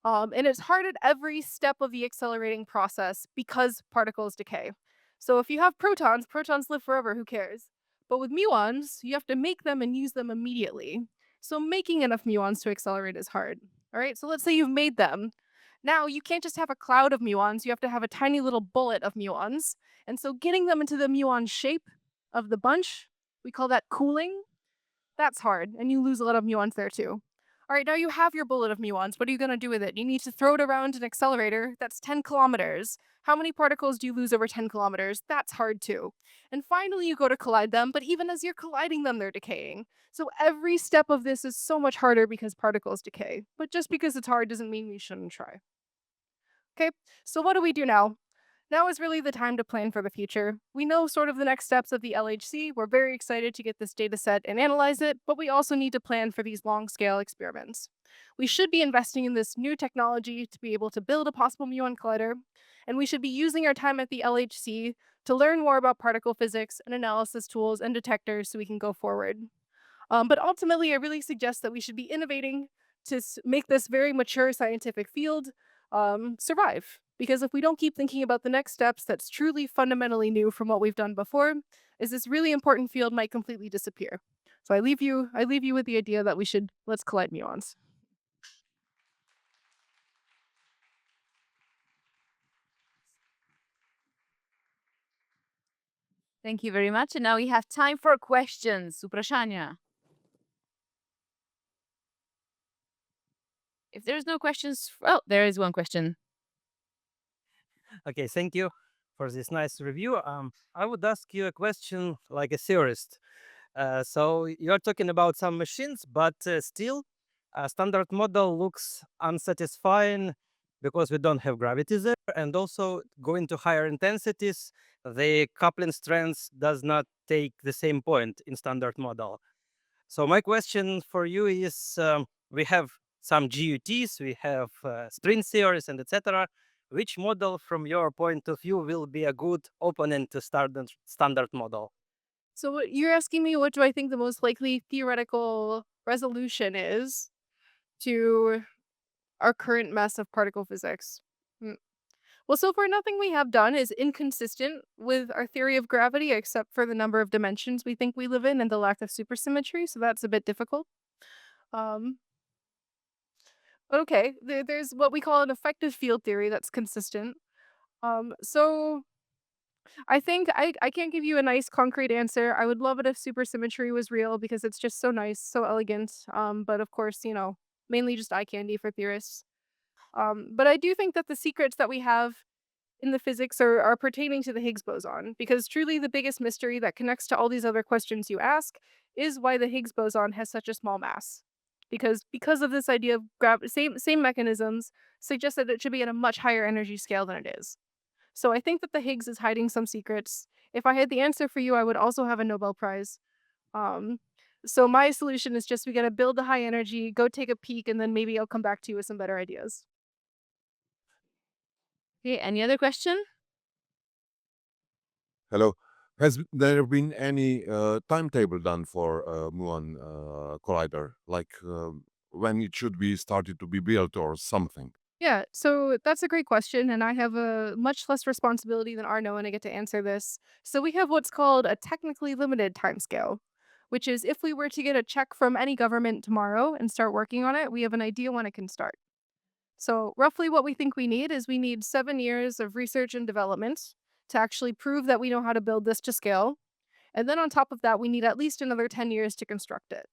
And it's hard at every step of the accelerating process because particles decay. So if you have protons, protons live forever, who cares? But with muons, you have to make them and use them immediately. So making enough muons to accelerate is hard. All right, so let's say you've made them. Now you can't just have a cloud of muons, you have to have a tiny little bullet of muons. And so getting them into the muon shape of the bunch, we call that cooling. That's hard, and you lose a lot of muons there too. All right, now you have your bullet of muons. What are you going to do with it? You need to throw it around an accelerator that's 10 kilometers. How many particles do you lose over 10 kilometers? That's hard too. And finally, you go to collide them, but even as you're colliding them, they're decaying. So every step of this is so much harder because particles decay. But just because it's hard doesn't mean we shouldn't try. Okay, so what do we do now? Now is really the time to plan for the future. We know sort of the next steps of the LHC. We're very excited to get this data set and analyze it, but we also need to plan for these long-scale experiments. We should be investing in this new technology to be able to build a possible muon collider, and we should be using our time at the LHC to learn more about particle physics and analysis tools and detectors so we can go forward. But ultimately, I really suggest that we should be innovating to make this very mature scientific field survive. Because if we don't keep thinking about the next steps that's truly fundamentally new from what we've done before, is this really important field might completely disappear. So I leave you with the idea that let's collide muons. Thank you very much. And now we have time for questions. Vprašanja. If there's no questions, oh, there is one question. Okay, thank you for this nice review. I would ask you a question like a theorist. So you're talking about some machines, but still, a standard model looks unsatisfying because we don't have gravity there, and also going to higher intensities, the coupling strength does not take the same point in standard model. So my question for you is, we have some GUTs, we have string theories, and etc. Which model, from your point of view, will be a good opponent to standard model? So what you're asking me, what do I think the most likely theoretical resolution is to our current mess of particle physics? Well, so far nothing we have done is inconsistent with our theory of gravity, except for the number of dimensions we think we live in and the lack of supersymmetry, so that's a bit difficult. But okay, there's what we call an effective field theory that's consistent. So I think I can't give you a nice concrete answer. I would love it if supersymmetry was real because it's just so nice, so elegant. But of course, mainly just eye candy for theorists. But I do think that the secrets that we have in the physics are pertaining to the Higgs boson, because truly the biggest mystery that connects to all these other questions you ask is why the Higgs boson has such a small mass. Because of this idea of same mechanisms suggest that it should be at a much higher energy scale than it is. So I think that the Higgs is hiding some secrets. If I had the answer for you, I would also have a Nobel Prize. So my solution is just we got to build the high energy, go take a peek, and then maybe I'll come back to you with some better ideas. Okay, any other question? Hello. Has there been any timetable done for muon collider, like when it should be started to be built or something? Yeah, so that's a great question, and I have a much less responsibility than Arnaud, and I get to answer this. So we have what's called a technically limited timescale, which is if we were to get a check from any government tomorrow and start working on it, we have an idea when it can start. So roughly what we think we need is we need 7 years of research and development to actually prove that we know how to build this to scale. And then on top of that, we need at least another 10 years to construct it.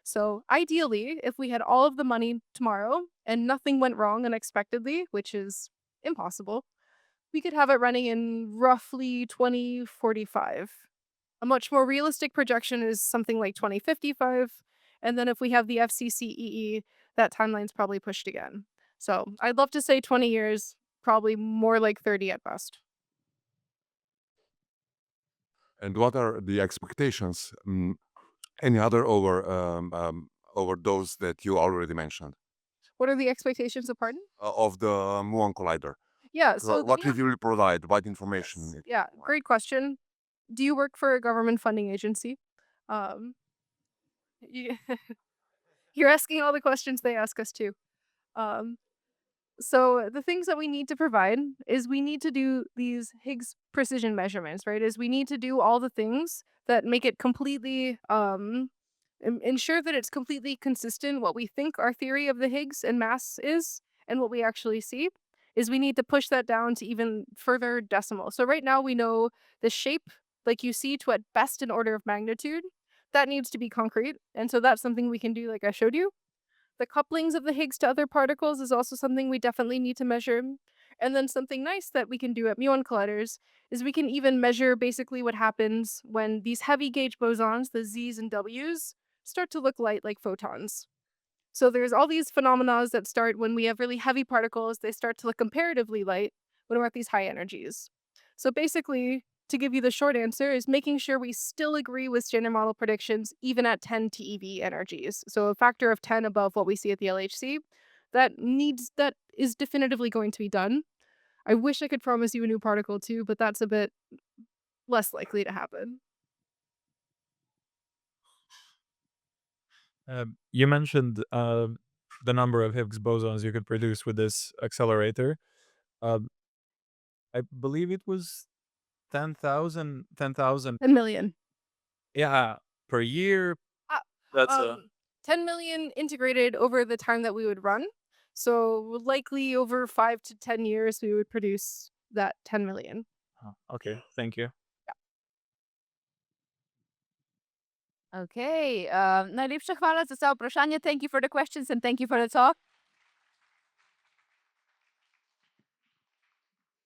So ideally, if we had all of the money tomorrow and nothing went wrong unexpectedly, which is impossible, we could have it running in roughly 2045. A much more realistic projection is something like 2055. And then if we have the FCCEE, that timeline's probably pushed again. So I'd love to say 20 years, probably more like 30 at best. And what are the expectations? Any other over those that you already mentioned What are the expectations of pardon? of the muon collider? Yeah, so What it will provide? What information? yeah, great question. Do you work for a government funding agency? Um, you- You're asking all the questions they ask us too. So the things that we need to provide is we need to do these Higgs precision measurements, right? Is we need to do all the things that make it completely ensure that it's completely consistent what we think our theory of the Higgs and mass is and what we actually see. Is we need to push that down to even further decimal. So right now we know the shape like you see to at best an order of magnitude. That needs to be concrete. And so that's something we can do like I showed you. The couplings of the Higgs to other particles is also something we definitely need to measure. And then something nice that we can do at muon colliders is we can even measure basically what happens when these heavy gauge bosons, the Z's and W's, start to look light like photons. So there's all these phenomena that start when we have really heavy particles, they start to look comparatively light when we're at these high energies. So basically, to give you the short answer, is making sure we still agree with standard model predictions even at 10 TeV energies. So a factor of 10 above what we see at the LHC. That is definitively going to be done. I wish I could promise you a new particle too, but that's a bit less likely to happen. You mentioned the number of Higgs bosons you could produce with this accelerator. I believe it was 10,000. 10 million. Yeah, per year. That's 10 million integrated over the time that we would run. So likely over 5 to 10 years, we would produce that 10 million. Okay, thank you. Okay, najlepša hvala za vsa vprašanja. Thank you for the questions and thank you for the talk.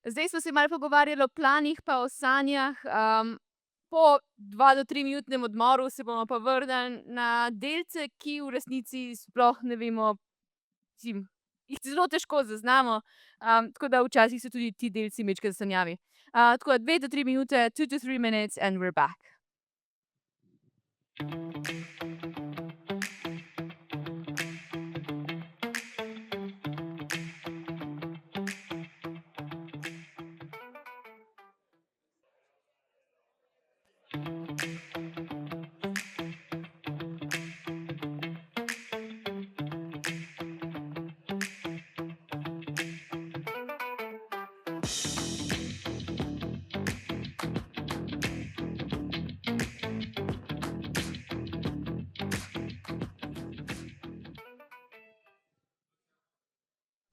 Zdaj smo se malo pogovarjali o planih pa o sanjah. Po 2 do 3 minutnem odmoru se bomo pa vrnili na delce, ki v resnici sploh ne vemo, jih zelo težko zaznamo, tako da včasih so tudi ti delci majčkeno sanjavi. Tako da 2 do 3 minute, 2 to 3 minutes and we're back.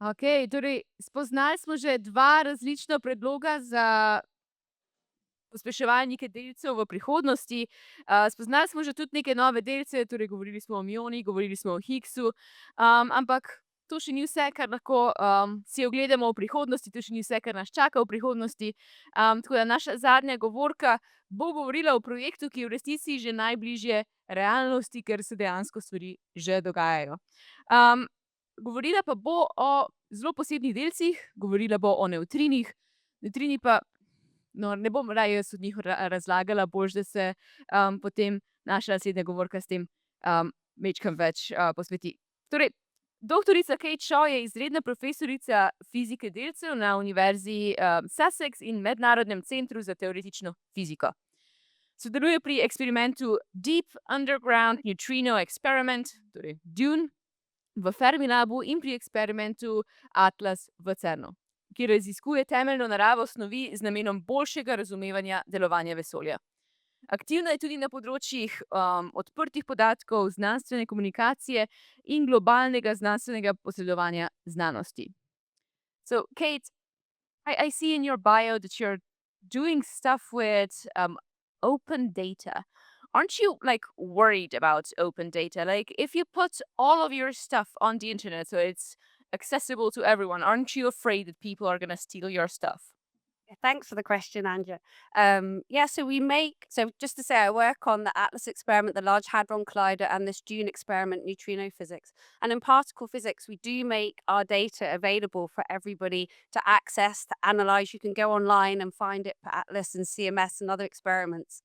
Okej, torej spoznali smo že 2 različna predloga za pospeševalnike delcev v prihodnosti. Spoznali smo že tudi neke nove delce, torej govorili smo o mionih, govorili smo o Higgsu, ampak to še ni vse, kar lahko si ogledamo v prihodnosti, to še ni vse, kar nas čaka v prihodnosti. Tako da naša zadnja govorka bo govorila o projektu, ki je v resnici že najbližje realnosti, ker se dejansko stvari že dogajajo. Govorila pa bo o zelo posebnih delcih, govorila bo o nevtrinih. Nevtrini pa, no, ne bom raje jaz od njih razlagala, boljše, da se potem naša naslednja govorka s tem mečkam več posveti. Torej, doktorica Kate Shaw je izredna profesorica fizike delcev na univerzi Sussex in Mednarodnem centru za teoretično fiziko. Sodeluje pri eksperimentu Deep Underground Neutrino Experiment, torej DUNE, v Fermilabu in pri eksperimentu Atlas v CERNu, kjer raziskuje temeljno naravo snovi z namenom boljšega razumevanja delovanja vesolja. Aktivna je tudi na področjih odprtih podatkov, znanstvene komunikacije in globalnega znanstvenega posredovanja znanosti. So, Kate, I see in your bio that you're doing stuff with open data. Aren't you worried about open data? If you put all of your stuff on the internet so it's accessible to everyone, aren't you afraid that people are going to steal your stuff? Thanks for the question, Anja. So just to say, I work on the Atlas experiment, the Large Hadron Collider, and this DUNE experiment, neutrino physics. And in particle physics, we do make our data available for everybody to access, to analyze. You can go online and find it for Atlas and CMS and other experiments.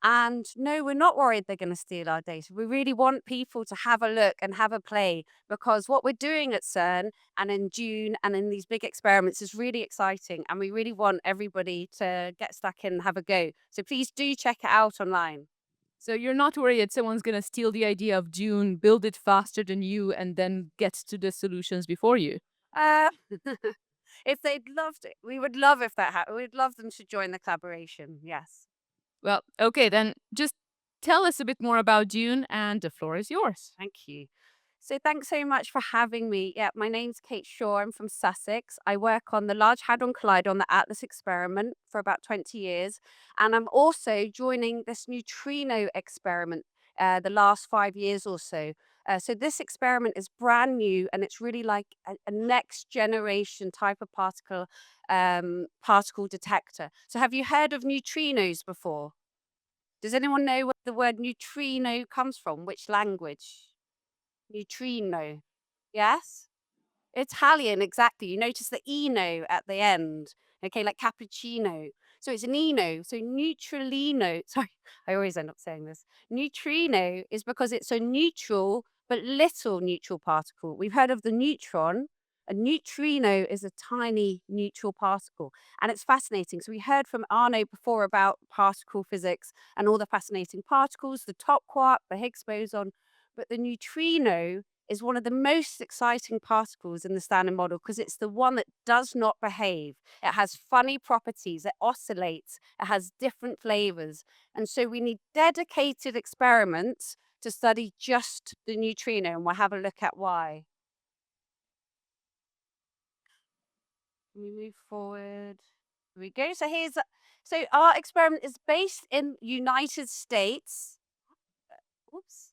And no, we're not worried they're going to steal our data. We really want people to have a look and have a play, because what we're doing at CERN and in DUNE and in these big experiments is really exciting. And we really want everybody to get stuck in and have a go. So please do check it out online. So you're not worried that someone's going to steal the idea of DUNE, build it faster than you, and then get to the solutions before you? If they'd loved it, we would love if that happened. We'd love them to join the collaboration, yes. Well, okay, then just tell us a bit more about DUNE, and the floor is yours. Thank you. So thanks so much for having me. Yeah, my name's Kate Shaw. I'm from Sussex. I work on the Large Hadron Collider on the Atlas experiment for about 20 years. And I'm also joining this neutrino experiment the last 5 years or so. So this experiment is brand new, and it's really like a next generation type of particle detector. So have you heard of neutrinos before? Does anyone know where the word neutrino comes from? Which language? Neutrino. Yes? Italian, exactly. You notice the ino at the end. Okay, like cappuccino. So it's an ino. So neutralino. Sorry, I always end up saying this. Neutrino is because it's a neutral but little neutral particle. We've heard of the neutron. A neutrino is a tiny neutral particle. And it's fascinating. So we heard from Arnaud before about particle physics and all the fascinating particles, the top quark, the Higgs boson. But the neutrino is one of the most exciting particles in the Standard Model, because it's the one that does not behave. It has funny properties. It oscillates. It has different flavors. And so we need dedicated experiments to study just the neutrino, and we'll have a look at why. We move forward. Here we go. So our experiment is based in United States. Oops.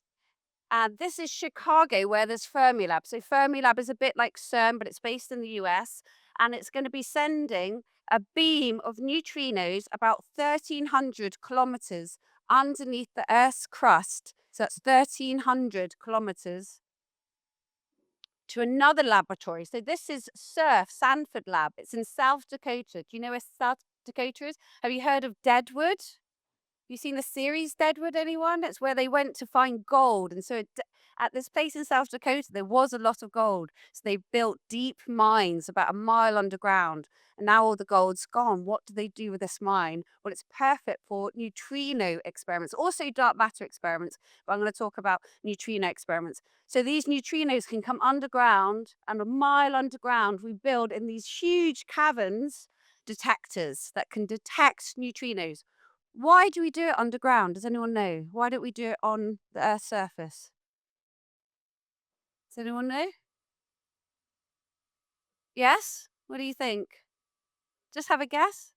And this is Chicago, where there's Fermilab. So Fermilab is a bit like CERN, but it's based in the US. And it's going to be sending a beam of neutrinos about 1,300 kilometers underneath the Earth's crust. So that's 1,300 kilometers to another laboratory. So this is SURF, Sanford Lab. It's in South Dakota. Do you know where South Dakota is? Have you heard of Deadwood? You seen the series Deadwood, anyone? It's where they went to find gold. And so at this place in South Dakota, there was a lot of gold. So they built deep mines about a mile underground. And now all the gold's gone. What do they do with this mine? Well, it's perfect for neutrino experiments, also dark matter experiments. But I'm going to talk about neutrino experiments. So these neutrinos can come underground, and a mile underground, we build in these huge caverns detectors that can detect neutrinos. Why do we do it underground? Does anyone know? Why don't we do it on the Earth's surface? Does anyone know? Yes? What do you think? Just have a guess.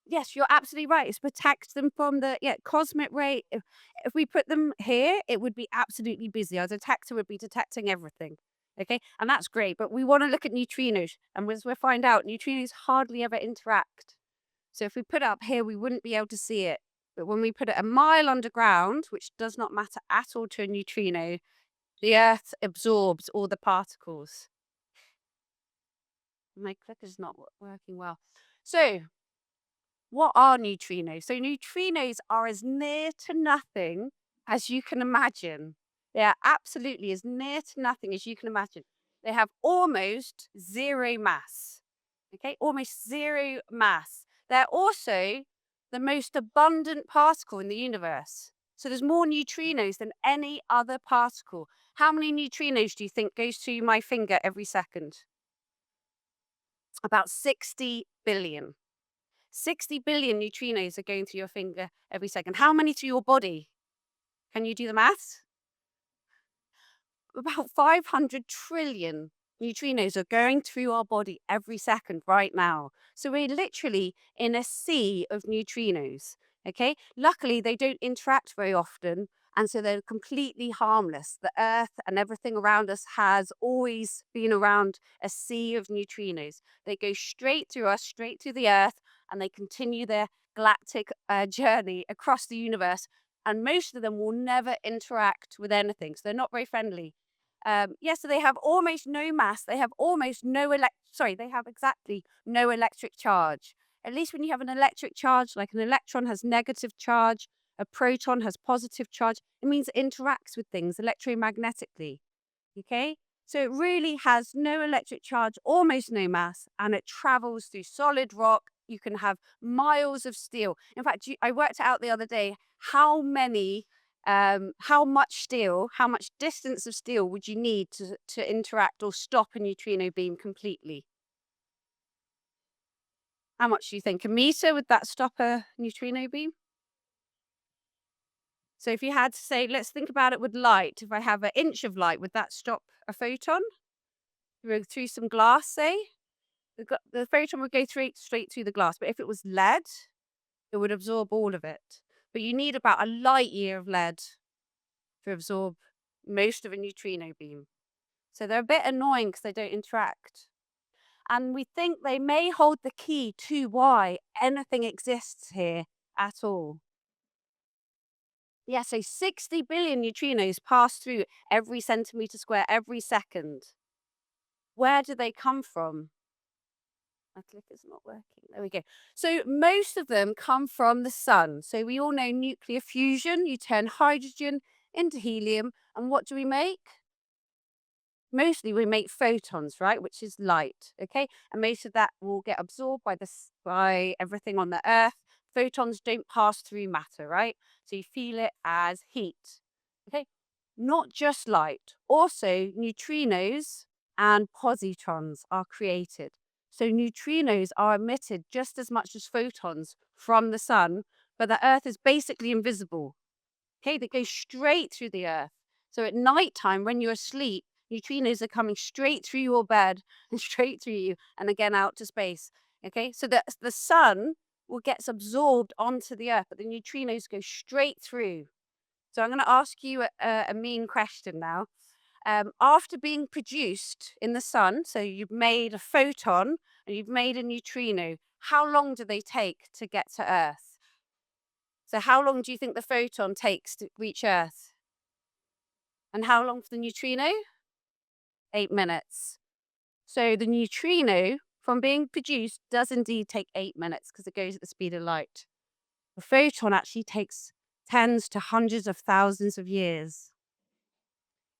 Yes, you're absolutely right. It's protect them from the cosmic ray. If we put them here, it would be absolutely busy. Our detector would be detecting everything. Okay, and that's great, but we want to look at neutrinos, and as we'll find out, neutrinos hardly ever interact. So if we put it up here, we wouldn't be able to see it. But when we put it a mile underground, which does not matter at all to a neutrino, the Earth absorbs all the particles. My clicker's not working well. So, what are neutrinos? So, neutrinos are as near to nothing as you can imagine. They are absolutely as near to nothing as you can imagine. They have almost zero mass. Okay, almost zero mass. They're also the most abundant particle in the universe. So there's more neutrinos than any other particle. How many neutrinos do you think goes through my finger every second? About 60 billion. 60 billion neutrinos are going through your finger every second. How many through your body? Can you do the maths? About 500 trillion neutrinos are going through our body every second right now. So we're literally in a sea of neutrinos. Okay. Luckily, they don't interact very often. And so they're completely harmless. The Earth and everything around us has always been around a sea of neutrinos. They go straight through us, straight through the Earth, and they continue their galactic journey across the universe. And most of them will never interact with anything. So they're not very friendly. So they have almost no mass. They have almost no they have exactly no electric charge. At least when you have an electric charge, like an electron has negative charge, a proton has positive charge, it means it interacts with things electromagnetically. Okay? So it really has no electric charge, almost no mass, and it travels through solid rock. You can have miles of steel. In fact, I worked it out the other day how much steel, how much distance of steel would you need to interact or stop a neutrino beam completely? How much do you think? A meter, would that stop a neutrino beam? So if you had to say, let's think about it with light. If I have an inch of light, would that stop a photon? Through some glass, say? The photon would go straight through the glass. But if it was lead, it would absorb all of it. But you need about a light year of lead to absorb most of a neutrino beam. So they're a bit annoying because they don't interact. And we think they may hold the key to why anything exists here at all. Yeah, so 60 billion neutrinos pass through every centimeter square every second. Where do they come from? My clicker's not working. There we go. So most of them come from the sun. So we all know nuclear fusion. You turn hydrogen into helium. And what do we make? Mostly we make photons, right? Which is light, okay? And most of that will get absorbed by everything on the Earth. Photons don't pass through matter, right? So you feel it as heat, okay? Not just light. Also, neutrinos and positrons are created. So neutrinos are emitted just as much as photons from the sun, but the Earth is basically invisible. Okay, they go straight through the Earth. So at nighttime, when you're asleep, neutrinos are coming straight through your bed and straight through you and again out to space. Okay, so the sun will get absorbed onto the Earth, but the neutrinos go straight through. So I'm going to ask you a mean question now. After being produced in the sun, so you've made a photon and you've made a neutrino, how long do they take to get to Earth? So how long do you think the photon takes to reach Earth? And how long for the neutrino? 8 minutes. So the neutrino from being produced does indeed take 8 minutes because it goes at the speed of light. The photon actually takes tens to hundreds of thousands of years.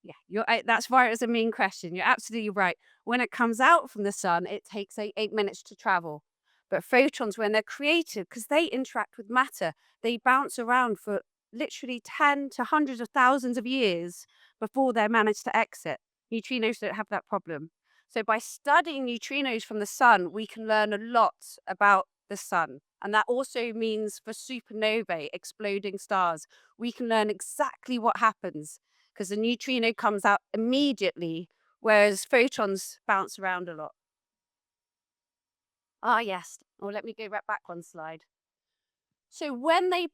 Yeah, that's why it was a mean question. You're absolutely right. When it comes out from the sun, it takes 8 minutes to travel. But photons, when they're created, because they interact with matter, they bounce around for literally 10 to hundreds of thousands of years before they manage to exit. Neutrinos don't have that problem. So by studying neutrinos from the sun, we can learn a lot about the sun. And that also means for supernovae, exploding stars, we can learn exactly what happens because the neutrino comes out immediately, whereas photons bounce around a lot. Ah, yes. Oh, let me go right back one slide. So when they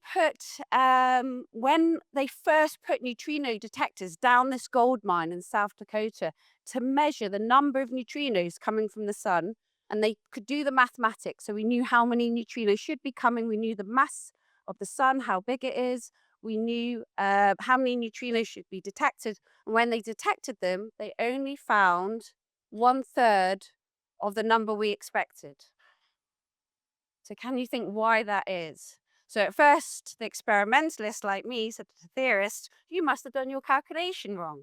first put neutrino detectors down this gold mine in South Dakota to measure the number of neutrinos coming from the sun, and they could do the mathematics, so we knew how many neutrinos should be coming, we knew the mass of the sun, how big it is, we knew how many neutrinos should be detected. And when they detected them, they only found 1/3 of the number we expected. So can you think why that is? So at first, the experimentalist like me said to the theorist, you must have done your calculation wrong.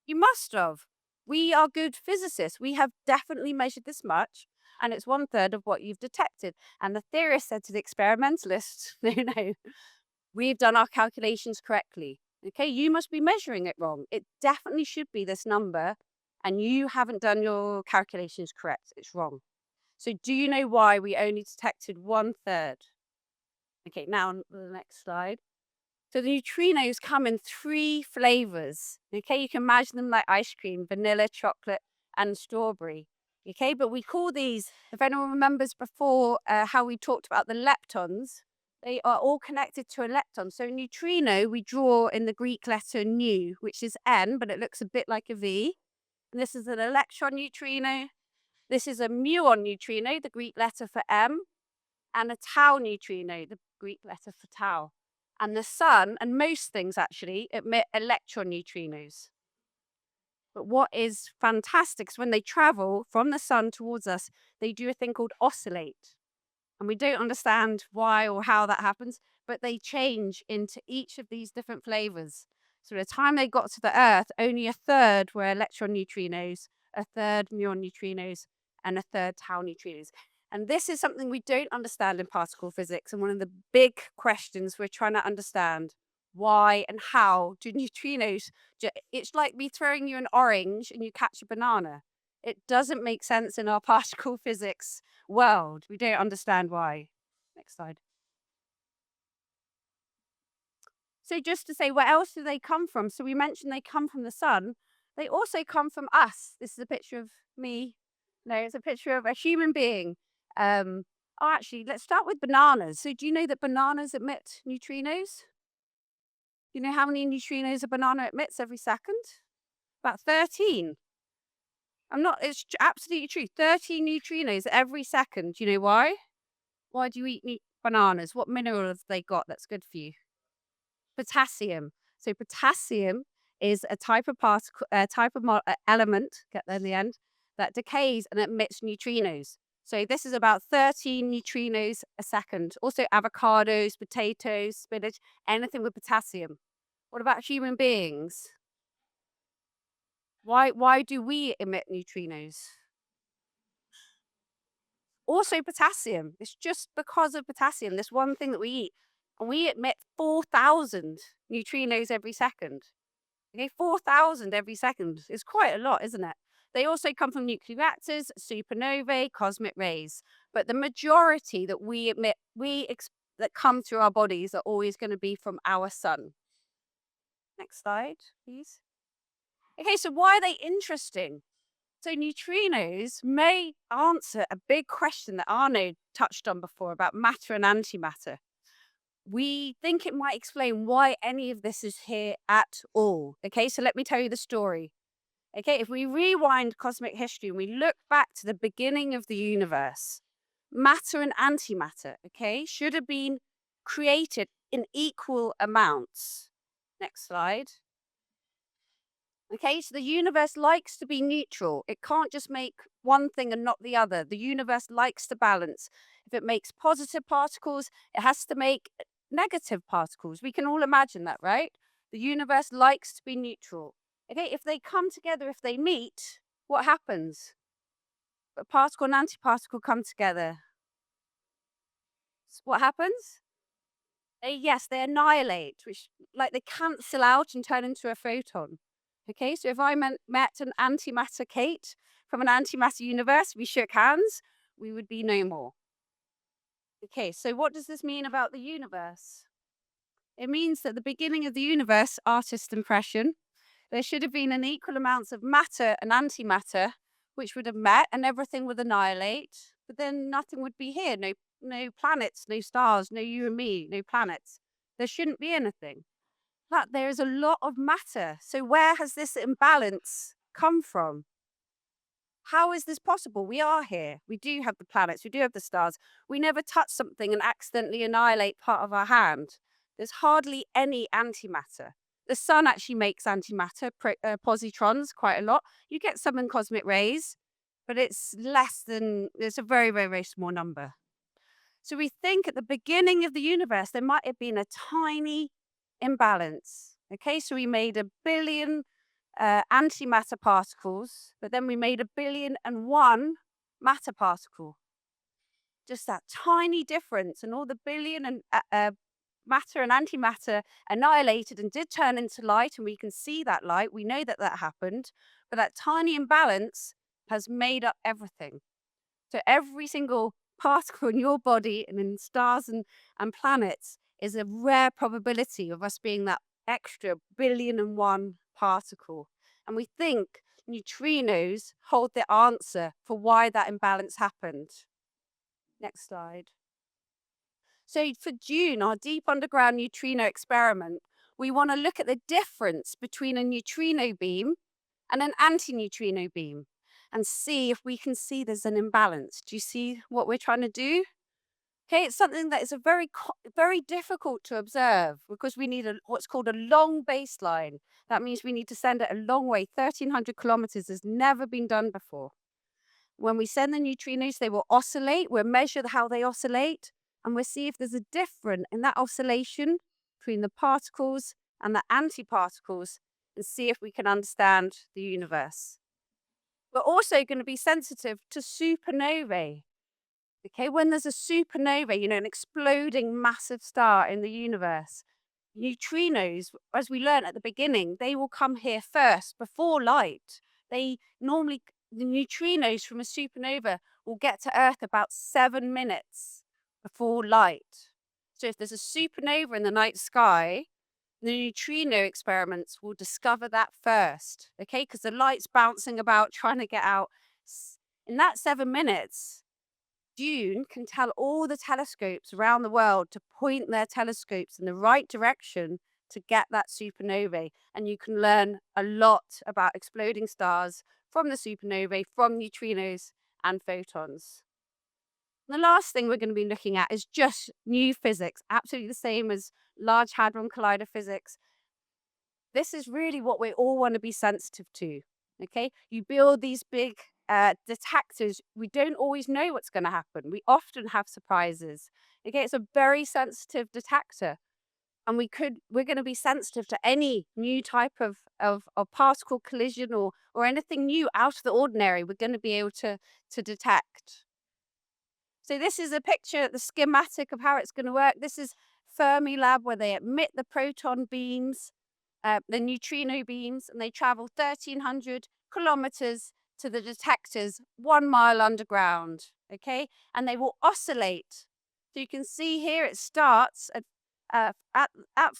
You must have. We are good physicists. We have definitely measured this much, and it's 1/3 of what you've detected. And the theorist said to the experimentalist, no, we've done our calculations correctly. Okay, you must be measuring it wrong. It definitely should be this number, and you haven't done your calculations correct. It's wrong. So do you know why we only detected 1/3? Okay, now on the next slide. So the neutrinos come in 3 flavors. Okay, you can imagine them like ice cream, vanilla, chocolate, and strawberry. Okay, but we call these, if anyone remembers before how we talked about the leptons, they are all connected to a lepton. So neutrino we draw in the Greek letter nu, which is N, but it looks a bit like a V. And this is an electron neutrino. This is a muon neutrino, the Greek letter for M, and a tau neutrino, the Greek letter for tau. And the sun, and most things actually, emit electron neutrinos. But what is fantastic is when they travel from the sun towards us, they do a thing called oscillate. And we don't understand why or how that happens, but they change into each of these different flavors. So by the time they got to the Earth, only 1/3 were electron neutrinos, 1/3 muon neutrinos, and 1/3 tau neutrinos. And this is something we don't understand in particle physics. And one of the big questions we're trying to understand, why and how do neutrinos, it's like me throwing you an orange and you catch a banana. It doesn't make sense in our particle physics world. We don't understand why. Next slide. So just to say, where else do they come from? So we mentioned they come from the sun. They also come from us. This is a picture of me. No, it's a picture of a human being. Actually, let's start with bananas. So do you know that bananas emit neutrinos? Do you know how many neutrinos a banana emits every second? About 13. It's absolutely true. 13 neutrinos every second. Do you know why? Why do you eat bananas? What mineral have they got that's good for you? Potassium. So potassium is a type of particle, element, get there in the end, that decays and emits neutrinos. So this is about 13 neutrinos a second. Also avocados, potatoes, spinach, anything with potassium. What about human beings? Why do we emit neutrinos? Also potassium. It's just because of potassium, this one thing that we eat. And we emit 4,000 neutrinos every second. Okay, 4,000 every second is quite a lot, isn't it? They also come from nuclear reactors, supernovae, cosmic rays. But the majority that we emit, that come through our bodies are always going to be from our sun. Next slide, please. Okay, so why are they interesting? So neutrinos may answer a big question that Arnaud touched on before about matter and antimatter. We think it might explain why any of this is here at all. Okay, so let me tell you the story. Okay, if we rewind cosmic history and we look back to the beginning of the universe, matter and antimatter, okay, should have been created in equal amounts. Next slide. Okay, so the universe likes to be neutral. It can't just make one thing and not the other. The universe likes to balance. If it makes positive particles, it has to make negative particles. We can all imagine that, right? The universe likes to be neutral. Okay, if they come together, if they meet, what happens? A particle and antiparticle come together. What happens? They annihilate, which like they cancel out and turn into a photon. Okay, so if I met an antimatter Kate from an antimatter universe, we shook hands, we would be no more. Okay, so what does this mean about the universe? It means that the beginning of the universe, artist impression, there should have been an equal amounts of matter and antimatter, which would have met and everything would annihilate, but then nothing would be here. No planets, no stars, no you and me, no planets. There shouldn't be anything. But there is a lot of matter. So where has this imbalance come from? How is this possible? We are here. We do have the planets. We do have the stars. We never touch something and accidentally annihilate part of our hand. There's hardly any antimatter. The sun actually makes antimatter, positrons, quite a lot. You get some in cosmic rays, but it's a very, very, very small number. So we think at the beginning of the universe, there might have been a tiny imbalance. Okay, so we made 1 billion antimatter particles, but then we made 1,000,000,001 matter particle. Just that tiny difference, and all the billion and matter and antimatter annihilated and did turn into light, and we can see that light. We know that that happened, but that tiny imbalance has made up everything. So every single particle in your body and in stars and planets is a rare probability of us being that extra 1,000,000,001 particle. And we think neutrinos hold the answer for why that imbalance happened. Next slide. So for June, our deep underground neutrino experiment, we want to look at the difference between a neutrino beam and an antineutrino beam and see if we can see there's an imbalance. Do you see what we're trying to do? Okay, it's something that is very difficult to observe because we need what's called a long baseline. That means we need to send it a long way. 1,300 kilometers has never been done before. When we send the neutrinos, they will oscillate. We'll measure how they oscillate, and we'll see if there's a difference in that oscillation between the particles and the antiparticles and see if we can understand the universe. We're also going to be sensitive to supernovae. Okay, when there's a supernova, an exploding massive star in the universe, neutrinos, as we learned at the beginning, they will come here first before light. The neutrinos from a supernova will get to Earth about 7 minutes before light. So if there's a supernova in the night sky, the neutrino experiments will discover that first, okay? Because the light's bouncing about, trying to get out. In that 7 minutes, June can tell all the telescopes around the world to point their telescopes in the right direction to get that supernovae. And you can learn a lot about exploding stars from the supernovae, from neutrinos and photons. The last thing we're going to be looking at is just new physics, absolutely the same as Large Hadron Collider physics. This is really what we all want to be sensitive to, okay? You build these big detectors. We don't always know what's going to happen. We often have surprises, okay? It's a very sensitive detector. And we're going to be sensitive to any new type of particle collision or anything new out of the ordinary. We're going to be able to detect. So this is a picture, the schematic of how it's going to work. This is Fermilab, where they emit the proton beams, the neutrino beams, and they travel 1,300 kilometers to the detectors 1 mile underground, okay? And they will oscillate. So you can see here it starts at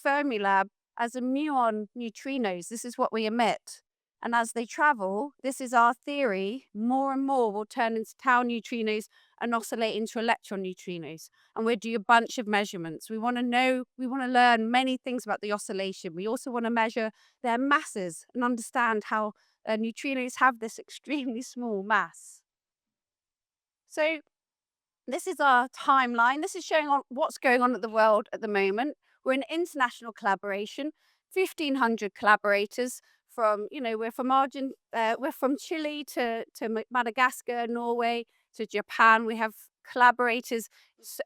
Fermilab as a muon neutrinos. This is what we emit. And as they travel, this is our theory, more and more will turn into tau neutrinos and oscillate into electron neutrinos. And we'll do a bunch of measurements. We want to learn many things about the oscillation. We also want to measure their masses and understand how neutrinos have this extremely small mass. So this is our timeline. This is showing what's going on at the world at the moment. We're an international collaboration, 1,500 collaborators from, we're from Chile to Madagascar, Norway, to Japan. We have collaborators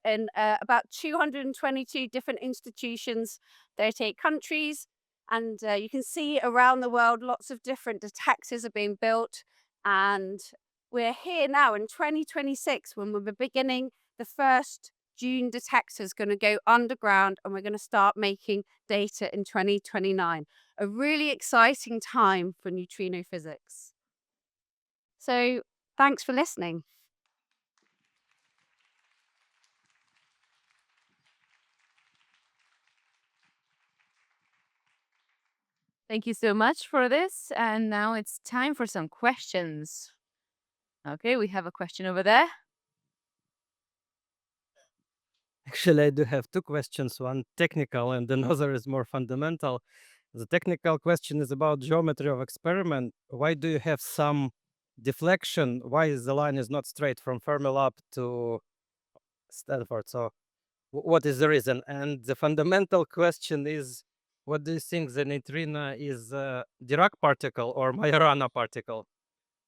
in about 222 different institutions, 38 countries. And you can see around the world, lots of different detectors are being built. And we're here now in 2026 when we're beginning the first June detector is going to go underground, and we're going to start making data in 2029. A really exciting time for neutrino physics. So thanks for listening. Thank you so much for this. And now it's time for some questions. Okay, we have a question over there. Actually, I do have two questions, one technical and another is more fundamental. The technical question is about geometry of experiment. Why do you have some deflection? Why is the line is not straight from Fermilab to Stanford? So what is the reason? And the fundamental question is, what do you think the neutrino is a Dirac particle or Majorana particle?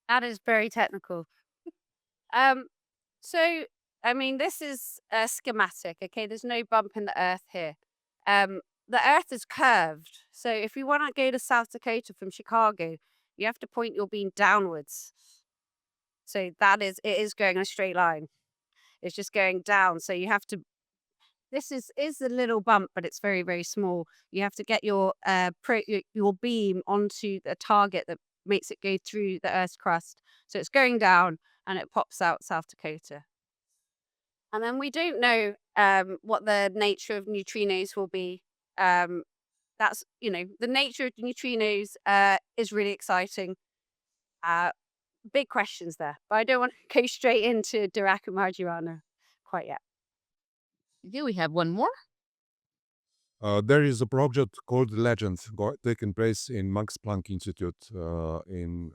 That is very technical. So I mean, this is a schematic, okay? There's no bump in the earth here. The earth is curved. So if you want to go to South Dakota from Chicago, you have to point your beam downwards. So it is going in a straight line. It's just going down. So you have to, this is a little bump, but it's very, very small. You have to get your beam onto the target that makes it go through the Earth's crust. So it's going down and it pops out South Dakota. And then we don't know what the nature of neutrinos will be. That's, the nature of neutrinos is really exciting. Big questions there, but I don't want to go straight into Dirac and Mariano quite yet. Okay, we have one more. There is a project called Legend taking place in Max Planck Institute in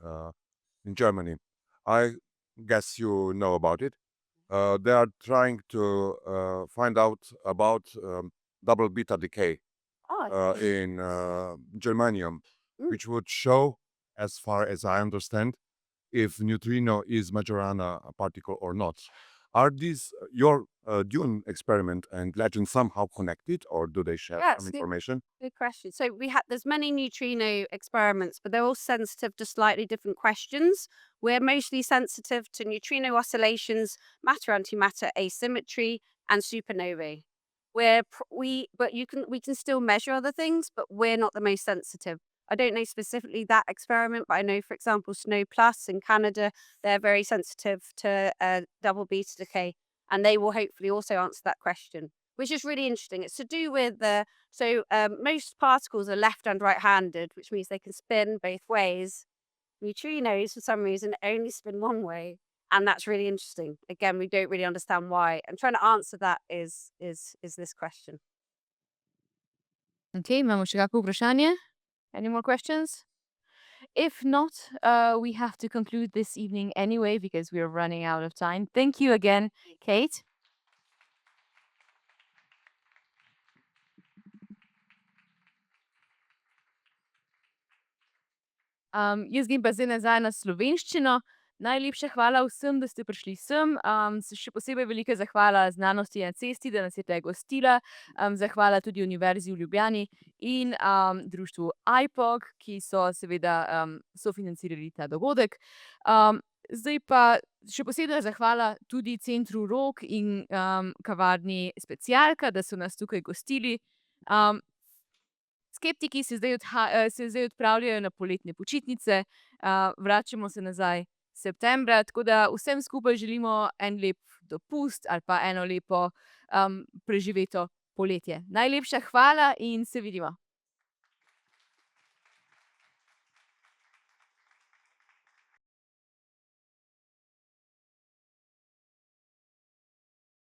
Germany. I guess you know about it. They are trying to find out about double beta decay in germanium, which would show, as far as I understand, if neutrino is Majorana particle or not. Are these your Dune experiment and Legend somehow connected, or do they share some information? Good question. So there's many neutrino experiments, but they're all sensitive to slightly different questions. We're mostly sensitive to neutrino oscillations, matter-antimatter asymmetry, and supernovae. We can still measure other things, but we're not the most sensitive. I don't know specifically that experiment, but I know, for example, Snow Plus in Canada, they're very sensitive to double beta decay, and they will hopefully also answer that question, which is really interesting. It's to do with most particles are left and right-handed, which means they can spin both ways. Neutrinos, for some reason, only spin one way, and that's really interesting. Again, we don't really understand why. And trying to answer that is this question. Okay, imamo še kako vprašanje? Any more questions? If not, we have to conclude this evening anyway because we're running out of time. Thank you again, Kate. Jaz grem pa zdaj nazaj na slovenščino. Najlepša hvala vsem, da ste prišli sem. Še posebej velika zahvala Znanosti na cesti, da nas je tukaj gostila. Zahvala tudi Univerzi v Ljubljani in društvu IPOG, ki so seveda sofinancirali ta dogodek. Zdaj pa še posebej zahvala tudi Centru Rog in kavarni Specialka, da so nas tukaj gostili. Skeptiki se zdaj odpravljajo na poletne počitnice, vračamo se nazaj septembra, tako da vsem skupaj želimo en lep dopust ali pa eno lepo preživeto poletje. Najlepša hvala in se vidimo.